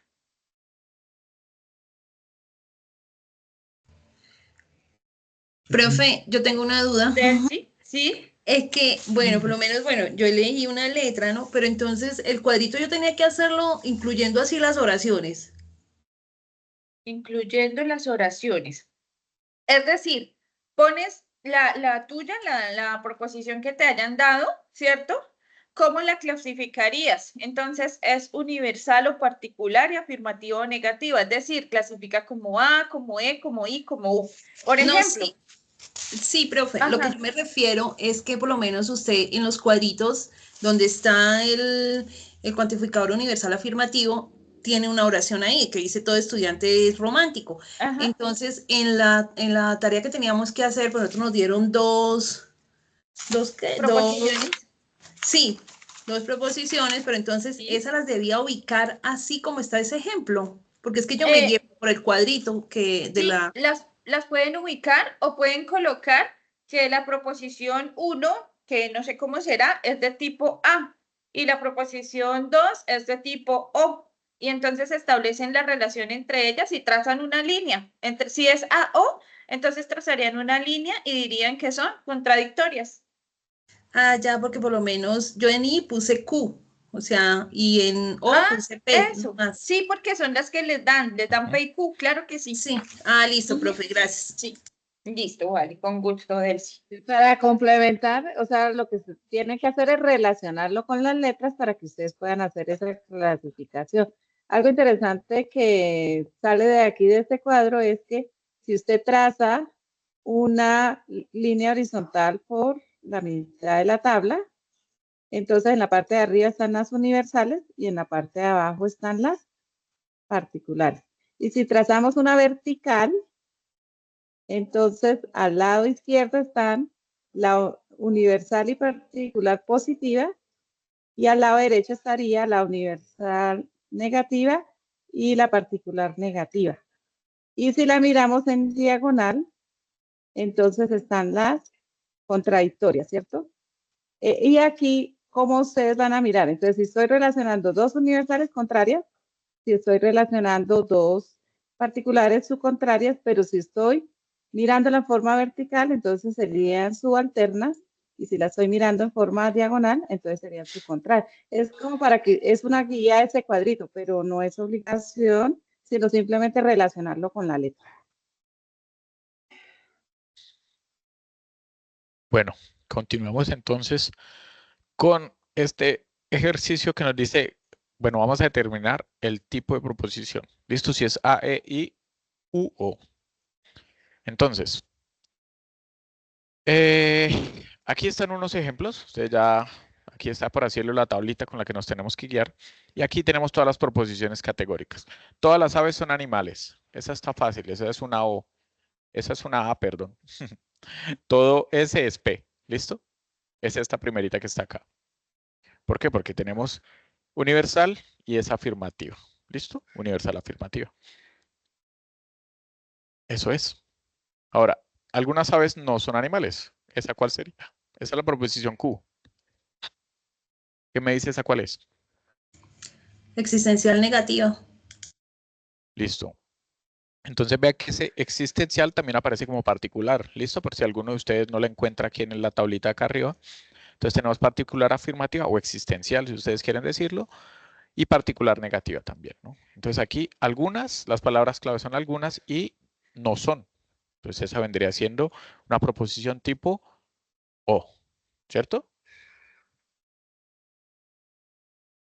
Profe, yo tengo una duda. Delcy, ¿sí? Es que, bueno, por lo menos, bueno, yo leí una letra, ¿no? Pero entonces el cuadrito yo tenía que hacerlo incluyendo así las oraciones. Incluyendo las oraciones. Es decir, pones la tuya, la proposición que te hayan dado, ¿cierto? ¿Cómo la clasificarías? Entonces, ¿es universal o particular y afirmativa o negativa? Es decir, clasifica como A, como E, como I, como U. Por No, ejemplo. sí, profe, lo que Ajá. yo me refiero es que por lo menos usted en los cuadritos donde está el cuantificador universal afirmativo, tiene una oración ahí que dice todo estudiante es romántico. Ajá. Entonces, en la tarea que teníamos que hacer, pues nosotros nos dieron dos Proposiciones. Sí, dos proposiciones, pero entonces Sí. esas las debía ubicar así como está ese ejemplo, porque es que yo me guío por el cuadrito que de Sí, la... las pueden ubicar o pueden colocar que la proposición 1, que no sé cómo será, es de tipo A y la proposición 2 es de tipo O. Y entonces establecen la relación entre ellas y trazan una línea. Si es A o, entonces trazarían una línea y dirían que son contradictorias. Ah, ya, porque por lo menos yo en I puse Q, o sea, y en O Ah, puse P, no eso. más. Sí, porque son las que les dan P y Q, claro que sí. Sí, listo, Ujú. profe, gracias. Sí, listo, vale, con gusto, Delcy. Para complementar, o sea, lo que se tiene que hacer es relacionarlo con las letras para que ustedes puedan hacer esa clasificación. Algo interesante que sale de aquí de este cuadro es que si usted traza una línea horizontal por la mitad de la tabla, entonces en la parte de arriba están las universales y en la parte de abajo están las particulares. Y si trazamos una vertical, entonces al lado izquierdo están la universal y particular positiva y al lado derecho estaría la universal negativa y la particular negativa. Y si la miramos en diagonal, entonces están las contradictorias, ¿cierto? Y aquí, ¿cómo ustedes van a mirar? Entonces, si estoy relacionando dos universales contrarias, si estoy relacionando dos particulares subcontrarias, pero si estoy mirando en forma vertical, entonces serían subalternas, y si la estoy mirando en forma diagonal, entonces serían subcontrarias. Es como para que, es una guía ese cuadrito, pero no es obligación, sino simplemente relacionarlo con la letra. Bueno, continuemos entonces con este ejercicio que nos dice, bueno, vamos a determinar el tipo de proposición. ¿Listo? Si es A, E, I, U, O. Entonces, aquí están unos ejemplos. Ustedes ya, aquí está por así decirlo la tablita con la que nos tenemos que guiar. Y aquí tenemos todas las proposiciones categóricas. Todas las aves son animales. Esa está fácil, esa es una O. Esa es una A, perdón. Todo S es P. ¿Listo? Es esta primerita que está acá. ¿Por qué? Porque tenemos universal y es afirmativo. ¿Listo? Universal afirmativa. Eso es. Ahora, algunas aves no son animales. ¿Esa cuál sería? Esa es la proposición Q. ¿Qué me dice esa cuál es? Existencial negativa. Listo. Entonces vea que ese existencial también aparece como particular. ¿Listo? Por si alguno de ustedes no la encuentra aquí en la tablita de acá arriba. Entonces tenemos particular afirmativa o existencial, si ustedes quieren decirlo, y particular negativa también, ¿no? Entonces aquí algunas, las palabras clave son algunas y no son. Entonces esa vendría siendo una proposición tipo O, ¿cierto?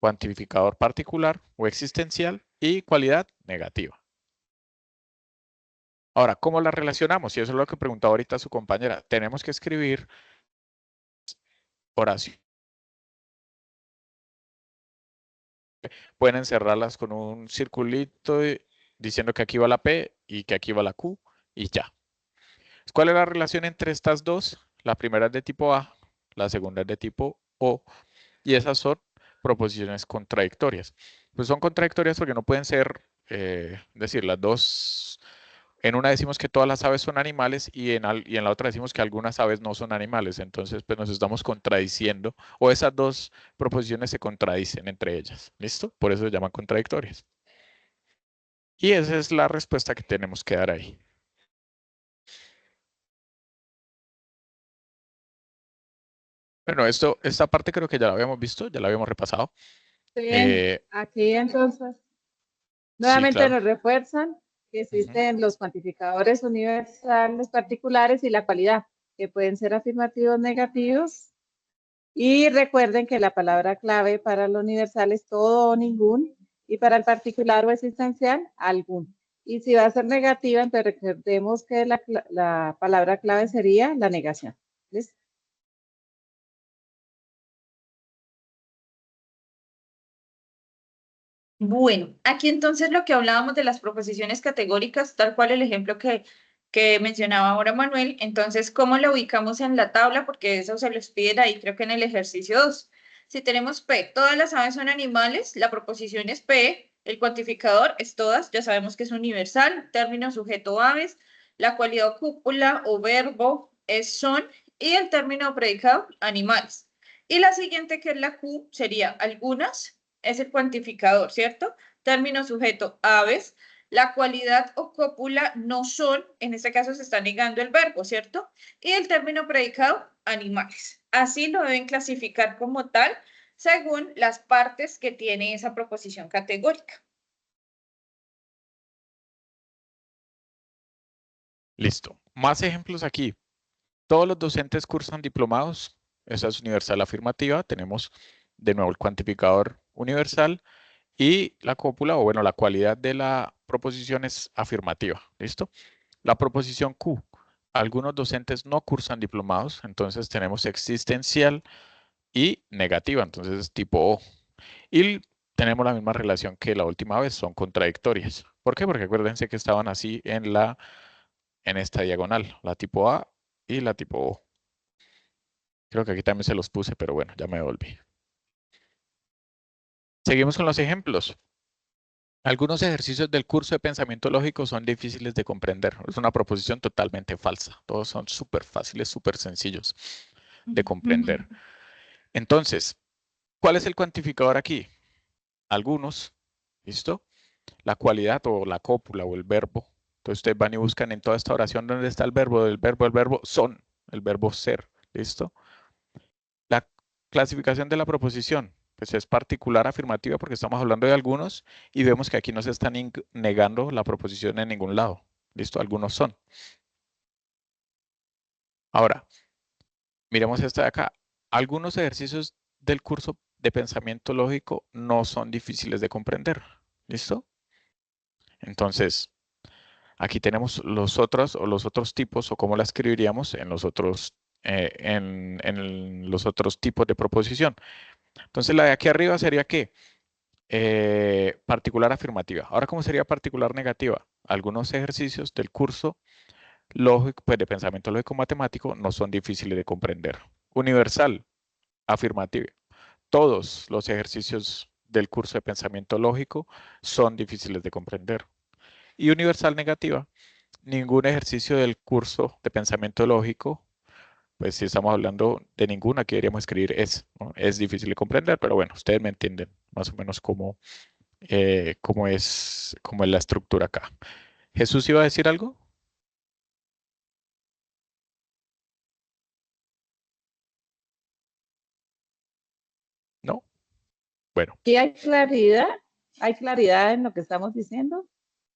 Cuantificador particular o existencial y cualidad negativa. Ahora, ¿cómo las relacionamos? Y eso es lo que preguntaba ahorita su compañera. Tenemos que escribir oración. Pueden encerrarlas con un circulito diciendo que aquí va la P y que aquí va la Q y ya. ¿Cuál es la relación entre estas dos? La primera es de tipo A, la segunda es de tipo O, y esas son proposiciones contradictorias. Pues son contradictorias porque no pueden ser, decir, las dos. En una decimos que todas las aves son animales y en la otra decimos que algunas aves no son animales. Entonces, pues nos estamos contradiciendo o esas dos proposiciones se contradicen entre ellas. ¿Listo? Por eso se llaman contradictorias. Y esa es la respuesta que tenemos que dar ahí. Bueno, esta parte creo que ya la habíamos visto, ya la habíamos repasado. Bien, aquí entonces, Sí, nuevamente claro. nos refuerzan que existen los cuantificadores universales particulares y la cualidad, que pueden ser afirmativos, negativos. Y recuerden que la palabra clave para lo universal es todo o ningún, y para el particular o existencial, algún. Y si va a ser negativa, entonces recordemos que la palabra clave sería la negación. ¿Listo? Bueno, aquí entonces lo que hablábamos de las proposiciones categóricas, tal cual el ejemplo que mencionaba ahora Manuel, entonces, ¿cómo lo ubicamos en la tabla? Porque eso se los piden ahí, creo que en el ejercicio 2. Si tenemos P, todas las aves son animales, la proposición es P, el cuantificador es todas, ya sabemos que es universal, término sujeto aves, la cualidad o cúpula o verbo es son, y el término predicado animales. Y la siguiente, que es la Q, sería algunas, es el cuantificador, ¿cierto? Término sujeto, aves. La cualidad o cópula no son, en este caso se está negando el verbo, ¿cierto? Y el término predicado, animales. Así lo deben clasificar como tal, según las partes que tiene esa proposición categórica. Listo. Más ejemplos aquí. Todos los docentes cursan diplomados. Esa es universal afirmativa. Tenemos de nuevo el cuantificador universal y la cópula, o bueno, la cualidad de la proposición es afirmativa. ¿Listo? La proposición Q. Algunos docentes no cursan diplomados, entonces tenemos existencial y negativa, entonces es tipo O. Y tenemos la misma relación que la última vez, son contradictorias. ¿Por qué? Porque acuérdense que estaban así en esta diagonal, la tipo A y la tipo O. Creo que aquí también se los puse, pero bueno, ya me devolví. Seguimos con los ejemplos. Algunos ejercicios del curso de pensamiento lógico son difíciles de comprender. Es una proposición totalmente falsa. Todos son súper fáciles, súper sencillos de comprender. Entonces, ¿cuál es el cuantificador aquí? Algunos, ¿listo? La cualidad o la cópula o el verbo. Entonces ustedes van y buscan en toda esta oración dónde está el verbo, el verbo son, el verbo ser, ¿listo? La clasificación de la proposición, pues es particular afirmativa porque estamos hablando de algunos y vemos que aquí no se está negando la proposición en ningún lado, ¿listo? Algunos son. Ahora, miremos esta de acá. Algunos ejercicios del curso de pensamiento lógico no son difíciles de comprender, ¿listo? Entonces, aquí tenemos los otros tipos o cómo la escribiríamos en los otros tipos de proposición. Entonces la de aquí arriba sería ¿qué? Particular afirmativa. Ahora, ¿cómo sería particular negativa? Algunos ejercicios del curso lógico, pues de pensamiento lógico matemático no son difíciles de comprender. Universal, afirmativa. Todos los ejercicios del curso de pensamiento lógico son difíciles de comprender. Y universal negativa, ningún ejercicio del curso de pensamiento lógico, pues si estamos hablando de ninguna, aquí deberíamos escribir es, ¿no? Es difícil de comprender, pero bueno, ustedes me entienden más o menos cómo es la estructura acá. ¿Jesús iba a decir algo? ¿No? Bueno, Aquí hay claridad en lo que estamos diciendo.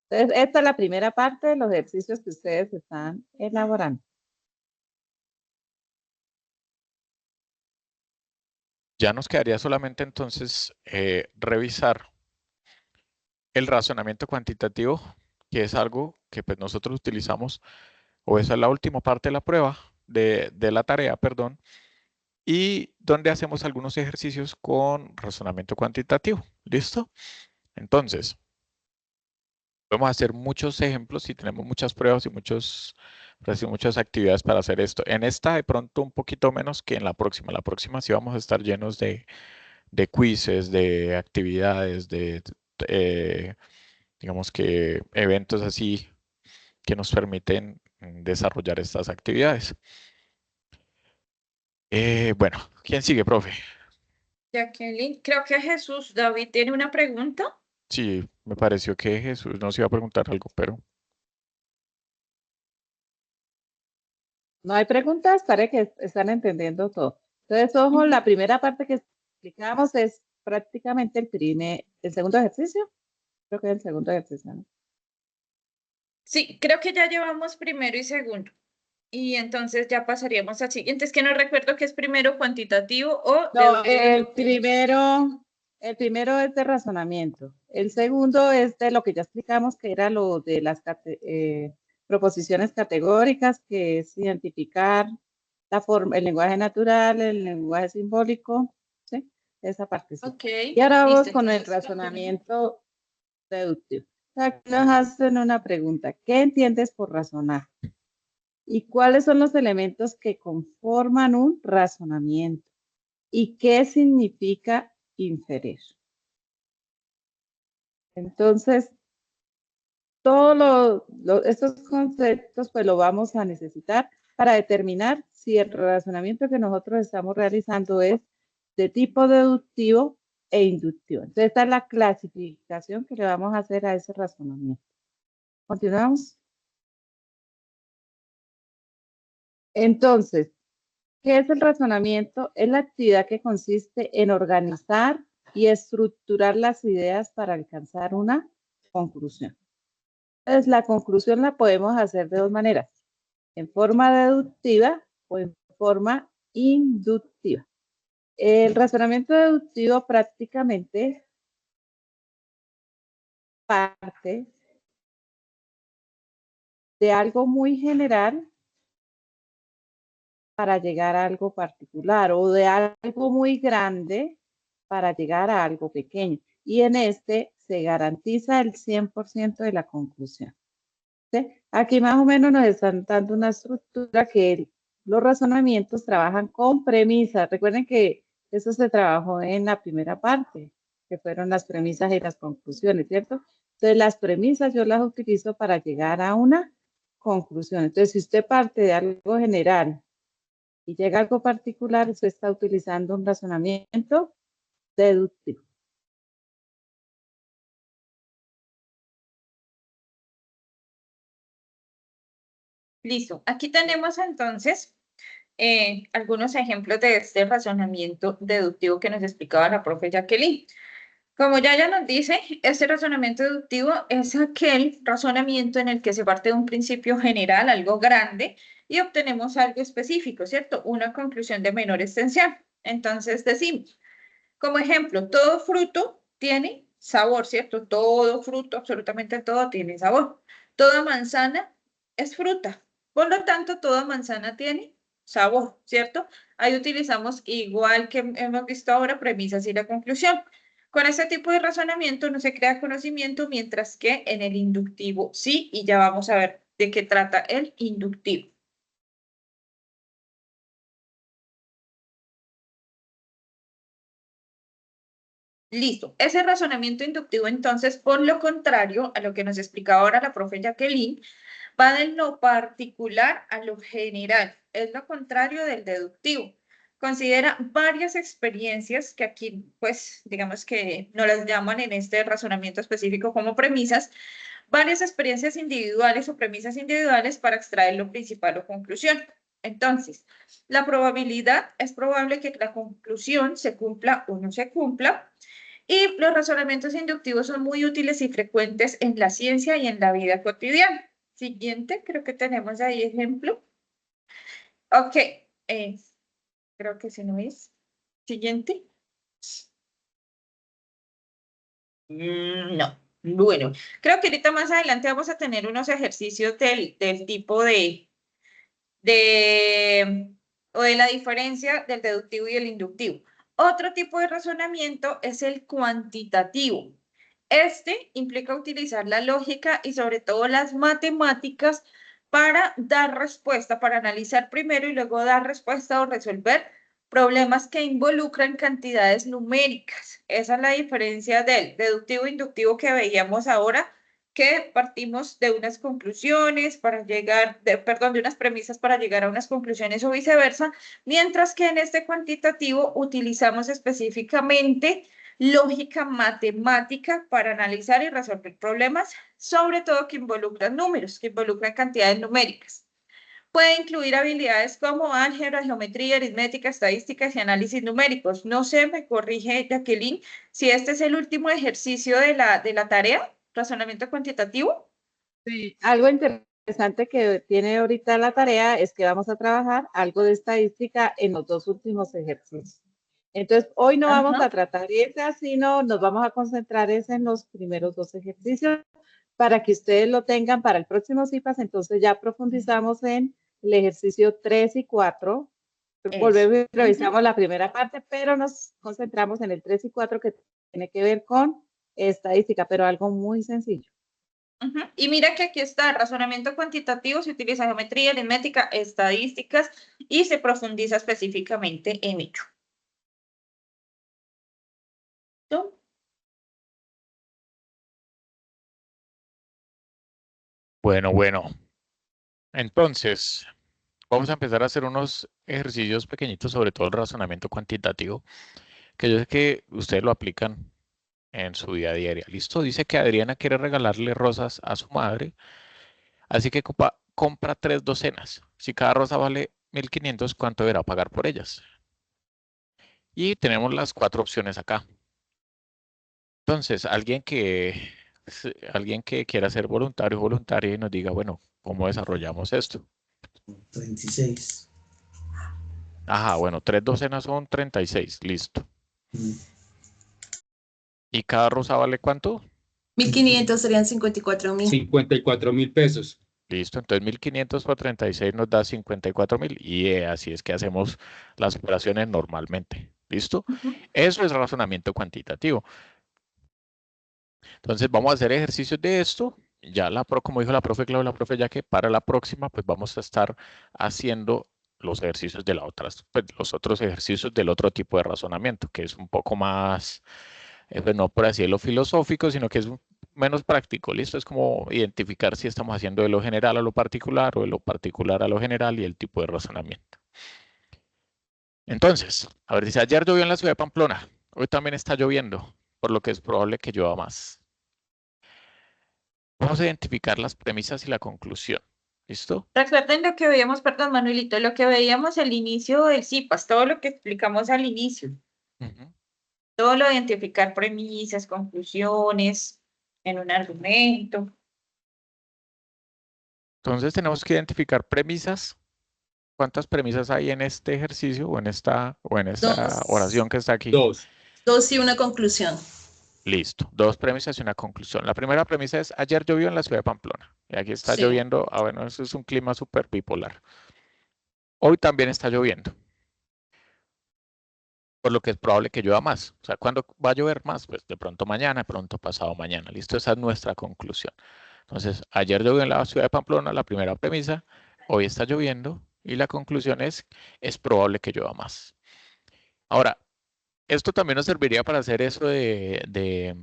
Entonces, esta es la primera parte de los ejercicios que ustedes están elaborando. ya nos quedaría solamente entonces revisar el razonamiento cuantitativo, que es algo que pues nosotros utilizamos, o esa es la última parte de la prueba, de la tarea, perdón, y donde hacemos algunos ejercicios con razonamiento cuantitativo. ¿Listo? Entonces, podemos hacer muchos ejemplos y tenemos muchas pruebas y muchas actividades para hacer esto. En esta de pronto un poquito menos que en la próxima. La próxima sí vamos a estar llenos de quizzes, de actividades, eh, digamos que eventos así que nos permiten desarrollar estas actividades. Bueno, ¿quién sigue, profe? Jacqueline, creo que Jesús David tiene una pregunta. Sí, me pareció que Jesús nos iba a preguntar algo, pero No hay preguntas, parece que están entendiendo todo. Entonces, ojo, la primera parte que explicamos es prácticamente el segundo ejercicio. Creo que es el segundo ejercicio, ¿no? Sí, creo que ya llevamos primero y segundo. Y entonces ya pasaríamos al siguiente. Es que no recuerdo qué es primero cuantitativo o No, deductivo. el primero es de razonamiento. El segundo es de lo que ya explicamos, que era lo de las proposiciones categóricas, que es identificar la forma, el lenguaje natural, el lenguaje simbólico, ¿sí? Esa parte sí. Ok, Y ahora vamos listo. con el Entonces, razonamiento deductivo. Aquí nos hacen una pregunta. ¿Qué entiendes por razonar? ¿Y cuáles son los elementos que conforman un razonamiento? ¿Y qué significa inferir? Entonces, todos estos conceptos pues lo vamos a necesitar para determinar si el razonamiento que nosotros estamos realizando es de tipo deductivo e inductivo. Entonces, esta es la clasificación que le vamos a hacer a ese razonamiento. Continuamos. Entonces, ¿qué es el razonamiento? Es la actividad que consiste en organizar y estructurar las ideas para alcanzar una conclusión. Entonces, la conclusión la podemos hacer de dos maneras, en forma deductiva o en forma inductiva. El razonamiento deductivo prácticamente parte de algo muy general para llegar a algo particular o de algo muy grande para llegar a algo pequeño. Y en este se garantiza el 100% de la conclusión. ¿Sí? Aquí más o menos nos están dando una estructura que los razonamientos trabajan con premisas. Recuerden que eso se trabajó en la primera parte, que fueron las premisas y las conclusiones, ¿cierto? Entonces, las premisas yo las utilizo para llegar a una conclusión. Entonces, si usted parte de algo general y llega a algo particular, usted está utilizando un razonamiento deductivo. listo. Aquí tenemos entonces algunos ejemplos de este razonamiento deductivo que nos explicaba la profe Jacqueline. Como ya nos dice, este razonamiento deductivo es aquel razonamiento en el que se parte de un principio general, algo grande, y obtenemos algo específico, ¿cierto? Una conclusión de menor extensión. Entonces decimos, como ejemplo, todo fruto tiene sabor, ¿cierto? Todo fruto, absolutamente todo tiene sabor. Toda manzana es fruta. Por lo tanto, toda manzana tiene sabor, ¿cierto? Ahí utilizamos, igual que hemos visto ahora, premisas y la conclusión. Con este tipo de razonamiento no se crea conocimiento, mientras que en el inductivo sí, y ya vamos a ver de qué trata el inductivo. Listo. Ese razonamiento inductivo, entonces, por lo contrario a lo que nos explicaba ahora la profe Jacqueline, va de lo particular a lo general. Es lo contrario del deductivo. Considera varias experiencias que aquí, pues, digamos que no las llaman en este razonamiento específico como premisas, varias experiencias individuales o premisas individuales para extraer lo principal o conclusión. Entonces, la probabilidad es probable que la conclusión se cumpla o no se cumpla. Y los razonamientos inductivos son muy útiles y frecuentes en la ciencia y en la vida cotidiana. Siguiente, creo que tenemos ahí ejemplo. Ok, creo que si no es. Siguiente. No. Bueno, creo que ahorita más adelante vamos a tener unos ejercicios del tipo o de la diferencia del deductivo y el inductivo. Otro tipo de razonamiento es el cuantitativo. Este implica utilizar la lógica y sobre todo las matemáticas para dar respuesta, para analizar primero y luego dar respuesta o resolver problemas que involucran cantidades numéricas. Esa es la diferencia del deductivo e inductivo que veíamos ahora, que partimos de unas conclusiones para llegar, perdón, de unas premisas para llegar a unas conclusiones o viceversa, mientras que en este cuantitativo utilizamos específicamente lógica matemática para analizar y resolver problemas, sobre todo que involucran números, que involucran cantidades numéricas. Puede incluir habilidades como álgebra, geometría, aritmética, estadísticas y análisis numéricos. No sé, me corrige Jacqueline, si este es el último ejercicio de la tarea, razonamiento cuantitativo. Sí, algo interesante que tiene ahorita la tarea es que vamos a trabajar algo de estadística en los dos últimos ejercicios. Entonces, hoy no vamos a tratar esa, sino nos vamos a concentrar en los primeros dos ejercicios para que ustedes lo tengan para el próximo CIPAS. Entonces, ya profundizamos en el ejercicio 3 y 4. Volvemos y revisamos la primera parte, pero nos concentramos en el 3 y 4 que tiene que ver con estadística, pero algo muy sencillo. Y mira que aquí está, razonamiento cuantitativo, se utiliza geometría, aritmética, estadísticas y se profundiza específicamente en ello. ¿No? Bueno. Entonces, vamos a empezar a hacer unos ejercicios pequeñitos, sobre todo el razonamiento cuantitativo, que yo sé que ustedes lo aplican en su vida diaria. ¿Listo? Dice que Adriana quiere regalarle rosas a su madre, así que compra 3 docenas. Si cada rosa vale 1.500, ¿cuánto deberá pagar por ellas? Y tenemos las 4 opciones acá. Entonces, alguien que quiera ser voluntario o voluntaria y nos diga, bueno, ¿cómo desarrollamos esto? 36. Ajá, bueno, 3 docenas son 36, listo. ¿Y cada rosa vale cuánto? 1.500 serían 54.000. 54.000 pesos. Listo, entonces 1.500 por 36 nos da 54.000 y así es que hacemos las operaciones normalmente. ¿Listo? Eso es razonamiento cuantitativo. Entonces vamos a hacer ejercicios de esto. Ya como dijo la profe Clau, la profe ya que para la próxima pues vamos a estar haciendo los ejercicios de los otros ejercicios del otro tipo de razonamiento, que es un poco más, pues no por así decirlo filosófico, sino que es menos práctico. ¿Listo? Es como identificar si estamos haciendo de lo general a lo particular o de lo particular a lo general y el tipo de razonamiento. Entonces, a ver, dice, ayer llovió en la ciudad de Pamplona, hoy también está lloviendo, por lo que es probable que llueva más. Vamos a identificar las premisas y la conclusión. ¿Listo? Recuerden lo que veíamos, perdón, Manuelito, lo que veíamos al inicio del CIPAS, todo lo que explicamos al inicio. Todo lo de identificar premisas, conclusiones en un argumento. Entonces tenemos que identificar premisas. ¿Cuántas premisas hay en este ejercicio o en esta oración que está aquí? 2. 2 y una conclusión. Listo, 2 premisas y una conclusión. La primera premisa es, ayer llovió en la ciudad de Pamplona. Y aquí está lloviendo, bueno, eso es un clima súper bipolar. Hoy también está lloviendo. Por lo que es probable que llueva más. O sea, ¿cuándo va a llover más? Pues de pronto mañana, de pronto pasado mañana. Listo, esa es nuestra conclusión. Entonces, ayer llovió en la ciudad de Pamplona, la primera premisa. Hoy está lloviendo y la conclusión es probable que llueva más. Ahora, esto también nos serviría para hacer eso ¿de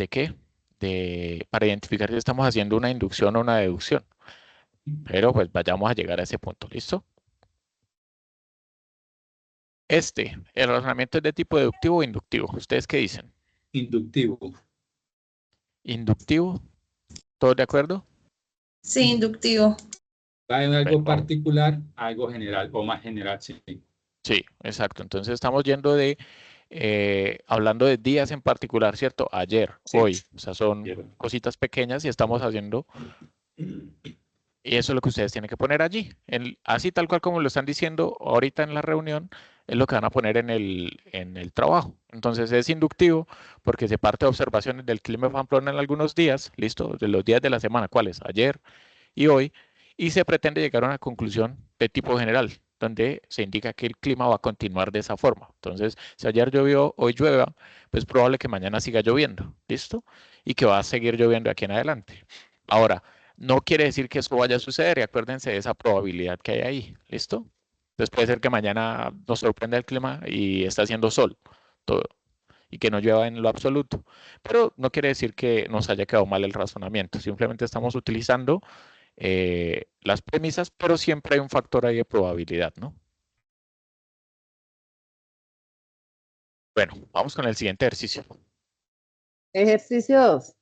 qué? Para identificar si estamos haciendo una inducción o una deducción. Pero pues vayamos a llegar a ese punto, ¿listo? El razonamiento es de tipo deductivo o inductivo. ¿Ustedes qué dicen? Inductivo. ¿Inductivo? ¿Todos de acuerdo? Sí, inductivo. Va en algo particular, algo general o más general, sí. Sí, exacto. Entonces estamos yendo hablando de días en particular, ¿cierto? Ayer, hoy. O sea, son cositas pequeñas y estamos haciendo Y eso es lo que ustedes tienen que poner allí. Así tal cual como lo están diciendo ahorita en la reunión, es lo que van a poner en el trabajo. Entonces es inductivo porque se parte de observaciones del clima de Pamplona en algunos días, listo, de los días de la semana, ¿cuáles? Ayer y hoy, y se pretende llegar a una conclusión de tipo general, donde se indica que el clima va a continuar de esa forma. Entonces, si ayer llovió, hoy llueva, pues es probable que mañana siga lloviendo, ¿listo? Y que va a seguir lloviendo aquí en adelante. Ahora, no quiere decir que eso vaya a suceder, y acuérdense de esa probabilidad que hay ahí, ¿listo? Entonces puede ser que mañana nos sorprenda el clima y está haciendo sol, todo, y que no llueva en lo absoluto. Pero no quiere decir que nos haya quedado mal el razonamiento, simplemente estamos utilizando las premisas, pero siempre hay un factor ahí de probabilidad, ¿no? Bueno, vamos con el siguiente ejercicio. Ejercicio 2.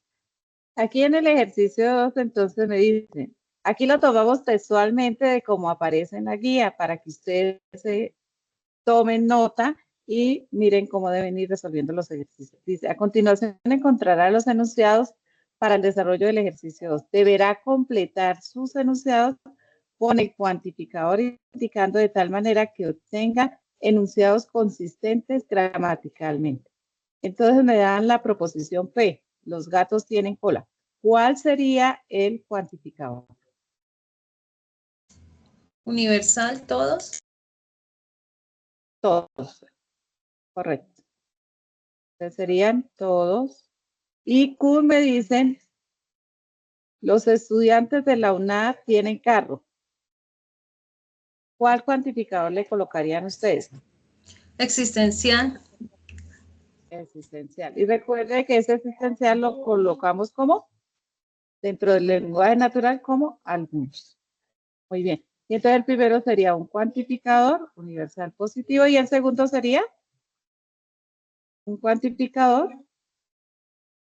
Aquí en el ejercicio 2, entonces me dicen, aquí lo tomamos textualmente de cómo aparece en la guía para que ustedes se tomen nota y miren cómo deben ir resolviendo los ejercicios. Dice, a continuación encontrará los enunciados para el desarrollo del ejercicio 2. Deberá completar sus enunciados con el cuantificador indicando de tal manera que obtenga enunciados consistentes gramaticalmente. Entonces me dan la proposición P, los gatos tienen cola. ¿Cuál sería el cuantificador? Universal, todos. Todos, correcto. Entonces serían todos. Y Q me dicen, los estudiantes de la UNAD tienen carro. ¿Cuál cuantificador le colocarían ustedes? Existencial. Existencial. Y recuerde que ese existencial lo colocamos como dentro del lenguaje natural como algunos. Muy bien. Y entonces el primero sería un cuantificador universal positivo y el segundo sería un cuantificador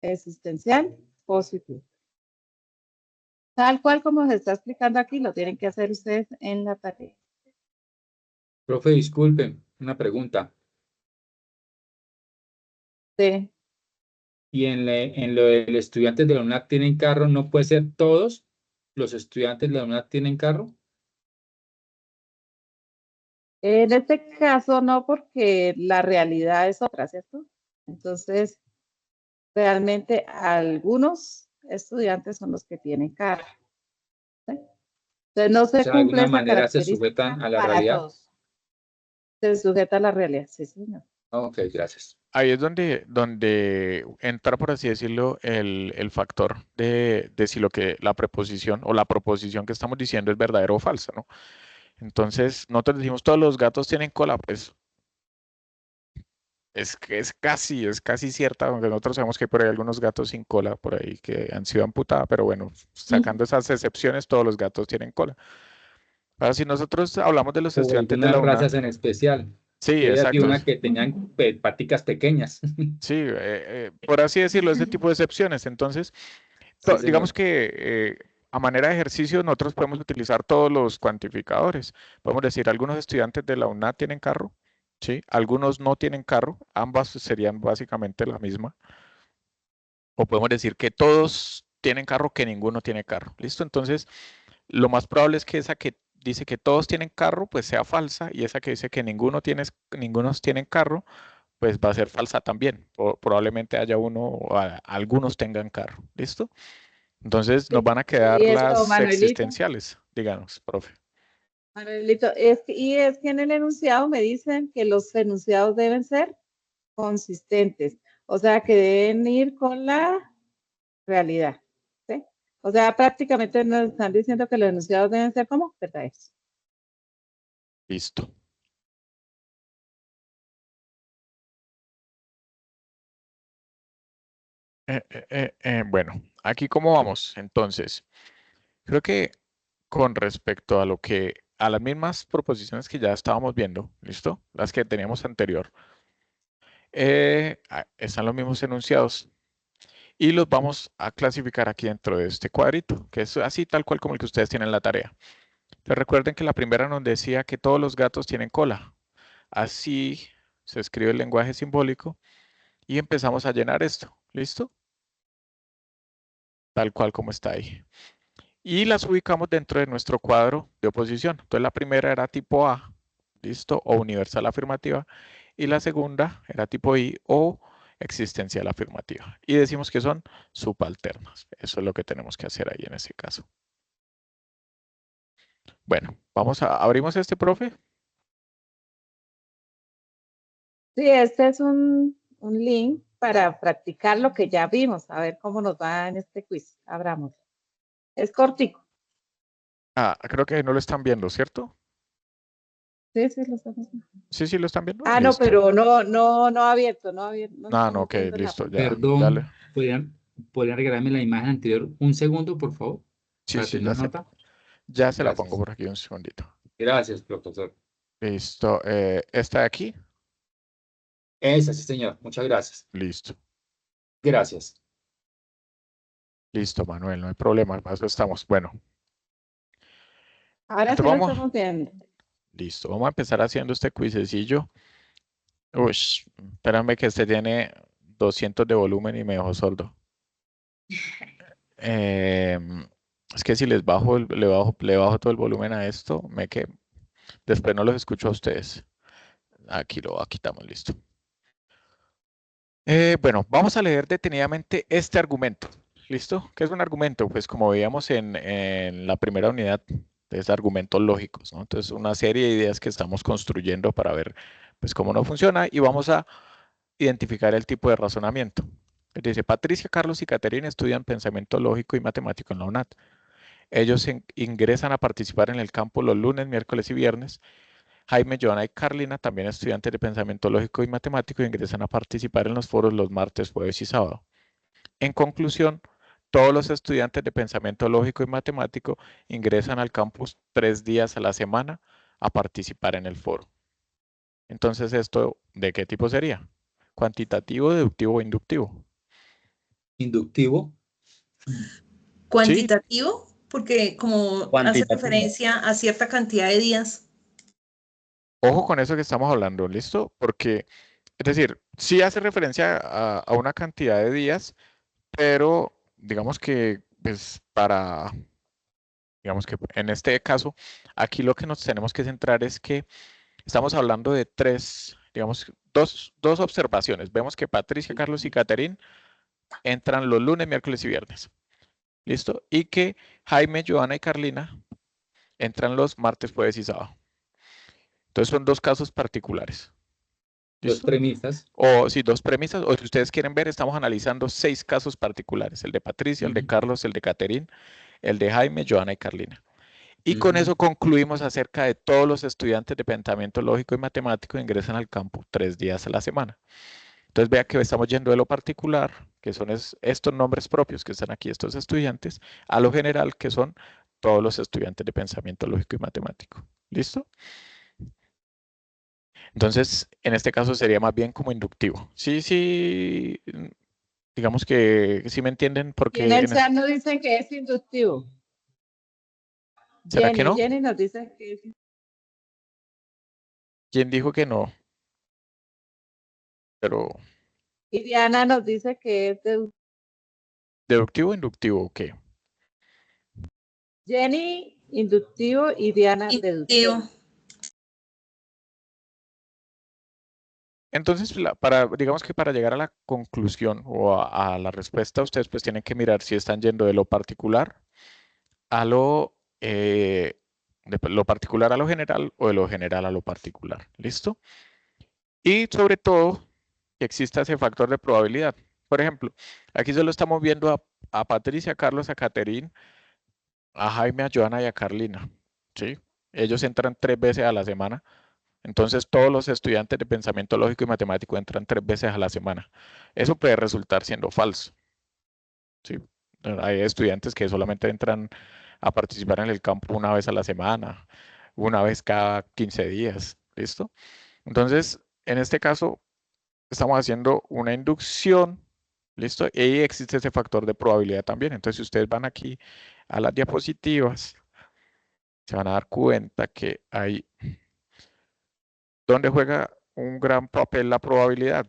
existencial positivo. Tal cual como se está explicando aquí, lo tienen que hacer ustedes en la tarea. Profe, disculpe, una pregunta. Sí. Y en lo del estudiantes de la UNAC tienen carro, ¿no puede ser todos los estudiantes de la UNAC tienen carro? En este caso no, porque la realidad es otra, ¿cierto? Entonces, realmente algunos estudiantes son los que tienen carro. ¿Sí? Entonces no O se sea, de cumple alguna esa manera se característica sujetan a la para realidad. todos. Se sujeta a la realidad, sí, señor. Ok, gracias. Ahí es donde entra, por así decirlo, el factor de si la preposición o la proposición que estamos diciendo es verdadera o falsa, ¿no? Entonces, nosotros decimos todos los gatos tienen cola, pues es que es casi cierta, aunque nosotros sabemos que por ahí hay algunos gatos sin cola por ahí que han sido amputados, pero bueno, sacando esas excepciones, todos los gatos tienen cola. Ahora, si nosotros hablamos de los O estudiantes de algunas la UNAD, razas en especial. sí, Yo había exacto. una que tenían paticas pequeñas. Sí, por así decirlo, ese tipo de excepciones. Entonces, Sí, digamos señor. que a manera de ejercicio nosotros podemos utilizar todos los cuantificadores. Podemos decir, algunos estudiantes de la UNAD tienen carro, ¿sí? Algunos no tienen carro, ambas serían básicamente la misma. O podemos decir que todos tienen carro, que ninguno tiene carro. ¿Listo? Entonces, lo más probable es que esa que dice que todos tienen carro, pues sea falsa, y esa que dice que ninguno tienen carro, pues va a ser falsa también. Probablemente haya uno o algunos tengan carro. ¿Listo? Entonces nos van a quedar Y esto, las Manuelito, existenciales, díganos, profe. y es que en el enunciado me dicen que los enunciados deben ser consistentes, o sea que deben ir con la realidad, ¿sí? O sea, prácticamente nos están diciendo que los enunciados deben ser como verdaderos. Listo. Bueno, aquí cómo vamos. Entonces, creo que con respecto a las mismas proposiciones que ya estábamos viendo, ¿listo? Las que teníamos anterior, están los mismos enunciados y los vamos a clasificar aquí dentro de este cuadrito, que es así tal cual como el que ustedes tienen en la tarea. Pero recuerden que la primera nos decía que todos los gatos tienen cola. Así se escribe el lenguaje simbólico y empezamos a llenar esto. ¿Listo? Tal cual como está ahí. y las ubicamos dentro de nuestro cuadro de oposición. Entonces la primera era tipo A, ¿listo? O universal afirmativa, y la segunda era tipo I o existencial afirmativa. Y decimos que son subalternas. Eso es lo que tenemos que hacer ahí en ese caso. Bueno, abrimos este, profe. Sí, este es un link para practicar lo que ya vimos, a ver cómo nos va en este quiz. Abramos. Es cortico. Ah, creo que no lo están viendo, ¿cierto? Sí, sí, lo estamos viendo. Sí, sí lo están viendo. Ah, no, Listo. pero no abierto, no abierto. No Ah, no, estamos ok, viendo la listo, ya. Perdón, ¿podrían regalarme la imagen anterior un segundo, por favor? Sí, Para sí, tener nota. ya se la Gracias. pongo por aquí un segundito. Gracias, profesor. Listo. ¿Esta de aquí? Esa, sí, señor. Muchas gracias. Listo. Gracias. Listo, Manuel, no hay problema. Para eso estamos. Bueno. Ahora Entonces sí lo vamos. estamos viendo. Listo. Vamos a empezar haciendo este quizecillo. Uy, espérame que este tiene 200 de volumen y me dejó sordo. Es que si le bajo todo el volumen a esto, después no los escucho a ustedes. Aquí lo quitamos, listo. Bueno, vamos a leer detenidamente este argumento. ¿Listo? ¿Qué es un argumento? Pues como veíamos en la primera unidad, es argumentos lógicos, ¿no? Entonces, una serie de ideas que estamos construyendo para ver pues cómo no funciona y vamos a identificar el tipo de razonamiento. Dice, Patricia, Carlos y Caterina estudian pensamiento lógico y matemático en la UNAD. Ellos ingresan a participar en el campo los lunes, miércoles y viernes. Jaime, Joana y Carlina, también estudiantes de pensamiento lógico y matemático, ingresan a participar en los foros los martes, jueves y sábado. En conclusión, todos los estudiantes de pensamiento lógico y matemático ingresan al campus 3 días a la semana a participar en el foro. Entonces, ¿esto de qué tipo sería? ¿Cuantitativo, deductivo o inductivo? Inductivo. Cuantitativo, porque como hace Cuantitativo. referencia a cierta cantidad de días. Ojo con eso que estamos hablando, ¿listo? Porque, es decir, sí hace referencia a una cantidad de días, pero digamos que, pues, digamos que en este caso, aquí lo que nos tenemos que centrar es que estamos hablando de dos observaciones. Vemos que Patricia, Carlos y Caterín entran los lunes, miércoles y viernes. ¿Listo? Y que Jaime, Joana y Carlina entran los martes, jueves y sábado. Entonces son dos casos particulares. Dos ¿Listo? premisas. O sí, dos premisas. O si ustedes quieren ver, estamos analizando 6 casos particulares. El de Patricia, el de Carlos, el de Caterín, el de Jaime, Joana y Carlina. Y con eso concluimos acerca de todos los estudiantes de pensamiento lógico y matemático que ingresan al campo 3 días a la semana. Entonces vea que estamos yendo de lo particular, que son estos nombres propios que están aquí, estos estudiantes, a lo general, que son todos los estudiantes de pensamiento lógico y matemático. ¿Listo? Entonces, en este caso sería más bien como inductivo. Sí, digamos que sí me entienden porque... Y en el chat nos dicen que es inductivo. ¿Será que no? Jenny nos dice que es inductivo. ¿Quién dijo que no? Pero... Y Diana nos dice que es deductivo. ¿Deductivo o inductivo o qué? Jenny, inductivo, y Diana, deductivo. Inductivo. Entonces, digamos que para llegar a la conclusión o a la respuesta, ustedes pues tienen que mirar si están yendo de lo particular a de lo particular a lo general o de lo general a lo particular. ¿Listo? Y sobre todo, que exista ese factor de probabilidad. Por ejemplo, aquí solo estamos viendo a Patricia, a Carlos, a Caterín, a Jaime, a Joana y a Carlina. ¿Sí? Ellos entran 3 veces a la semana. Entonces, todos los estudiantes de pensamiento lógico y matemático entran 3 veces a la semana. Eso puede resultar siendo falso. ¿Sí? Hay estudiantes que solamente entran a participar en el campo una vez a la semana, una vez cada 15 días. ¿Listo? Entonces, en este caso, estamos haciendo una inducción. ¿Listo? Y existe ese factor de probabilidad también. Entonces, si ustedes van aquí a las diapositivas, se van a dar cuenta que hay donde juega un gran papel la probabilidad.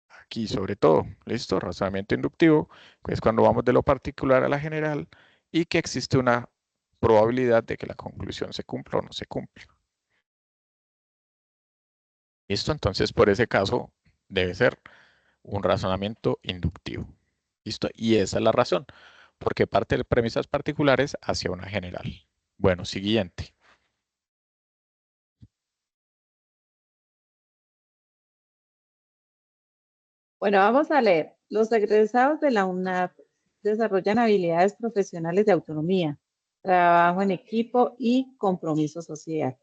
Aquí sobre todo, ¿listo? Razonamiento inductivo, que es cuando vamos de lo particular a la general, y que existe una probabilidad de que la conclusión se cumpla o no se cumpla. ¿Listo? Entonces, por ese caso, debe ser un razonamiento inductivo. ¿Listo? Y esa es la razón, porque parte de premisas particulares hacia una general. Bueno, siguiente. Bueno, vamos a leer. Los egresados de la UNAP desarrollan habilidades profesionales de autonomía, trabajo en equipo y compromiso social.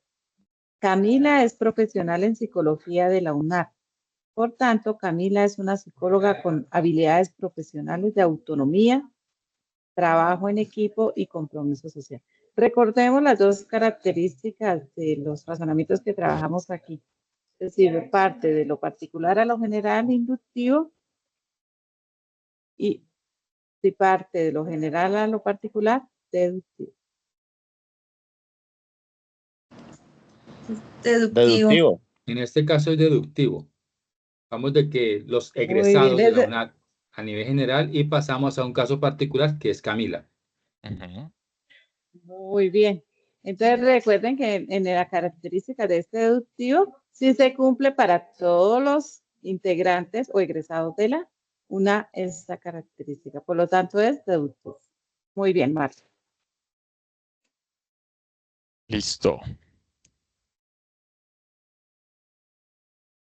Camila es profesional en psicología de la UNAP. Por tanto, Camila es una psicóloga con habilidades profesionales de autonomía, trabajo en equipo y compromiso social. Recordemos las dos características de los razonamientos que trabajamos aquí. Es decir, parte de lo particular a lo general inductivo y de parte de lo general a lo particular deductivo. Deductivo. En este caso es deductivo. Vamos de que los Muy bien, egresados de la UNAC a nivel general y pasamos a un caso particular que es Camila. Muy bien. Entonces recuerden que en la característica de este deductivo sí se cumple para todos los integrantes o egresados de la UNA esta característica. Por lo tanto es deductivo. Muy bien, Marta. Listo.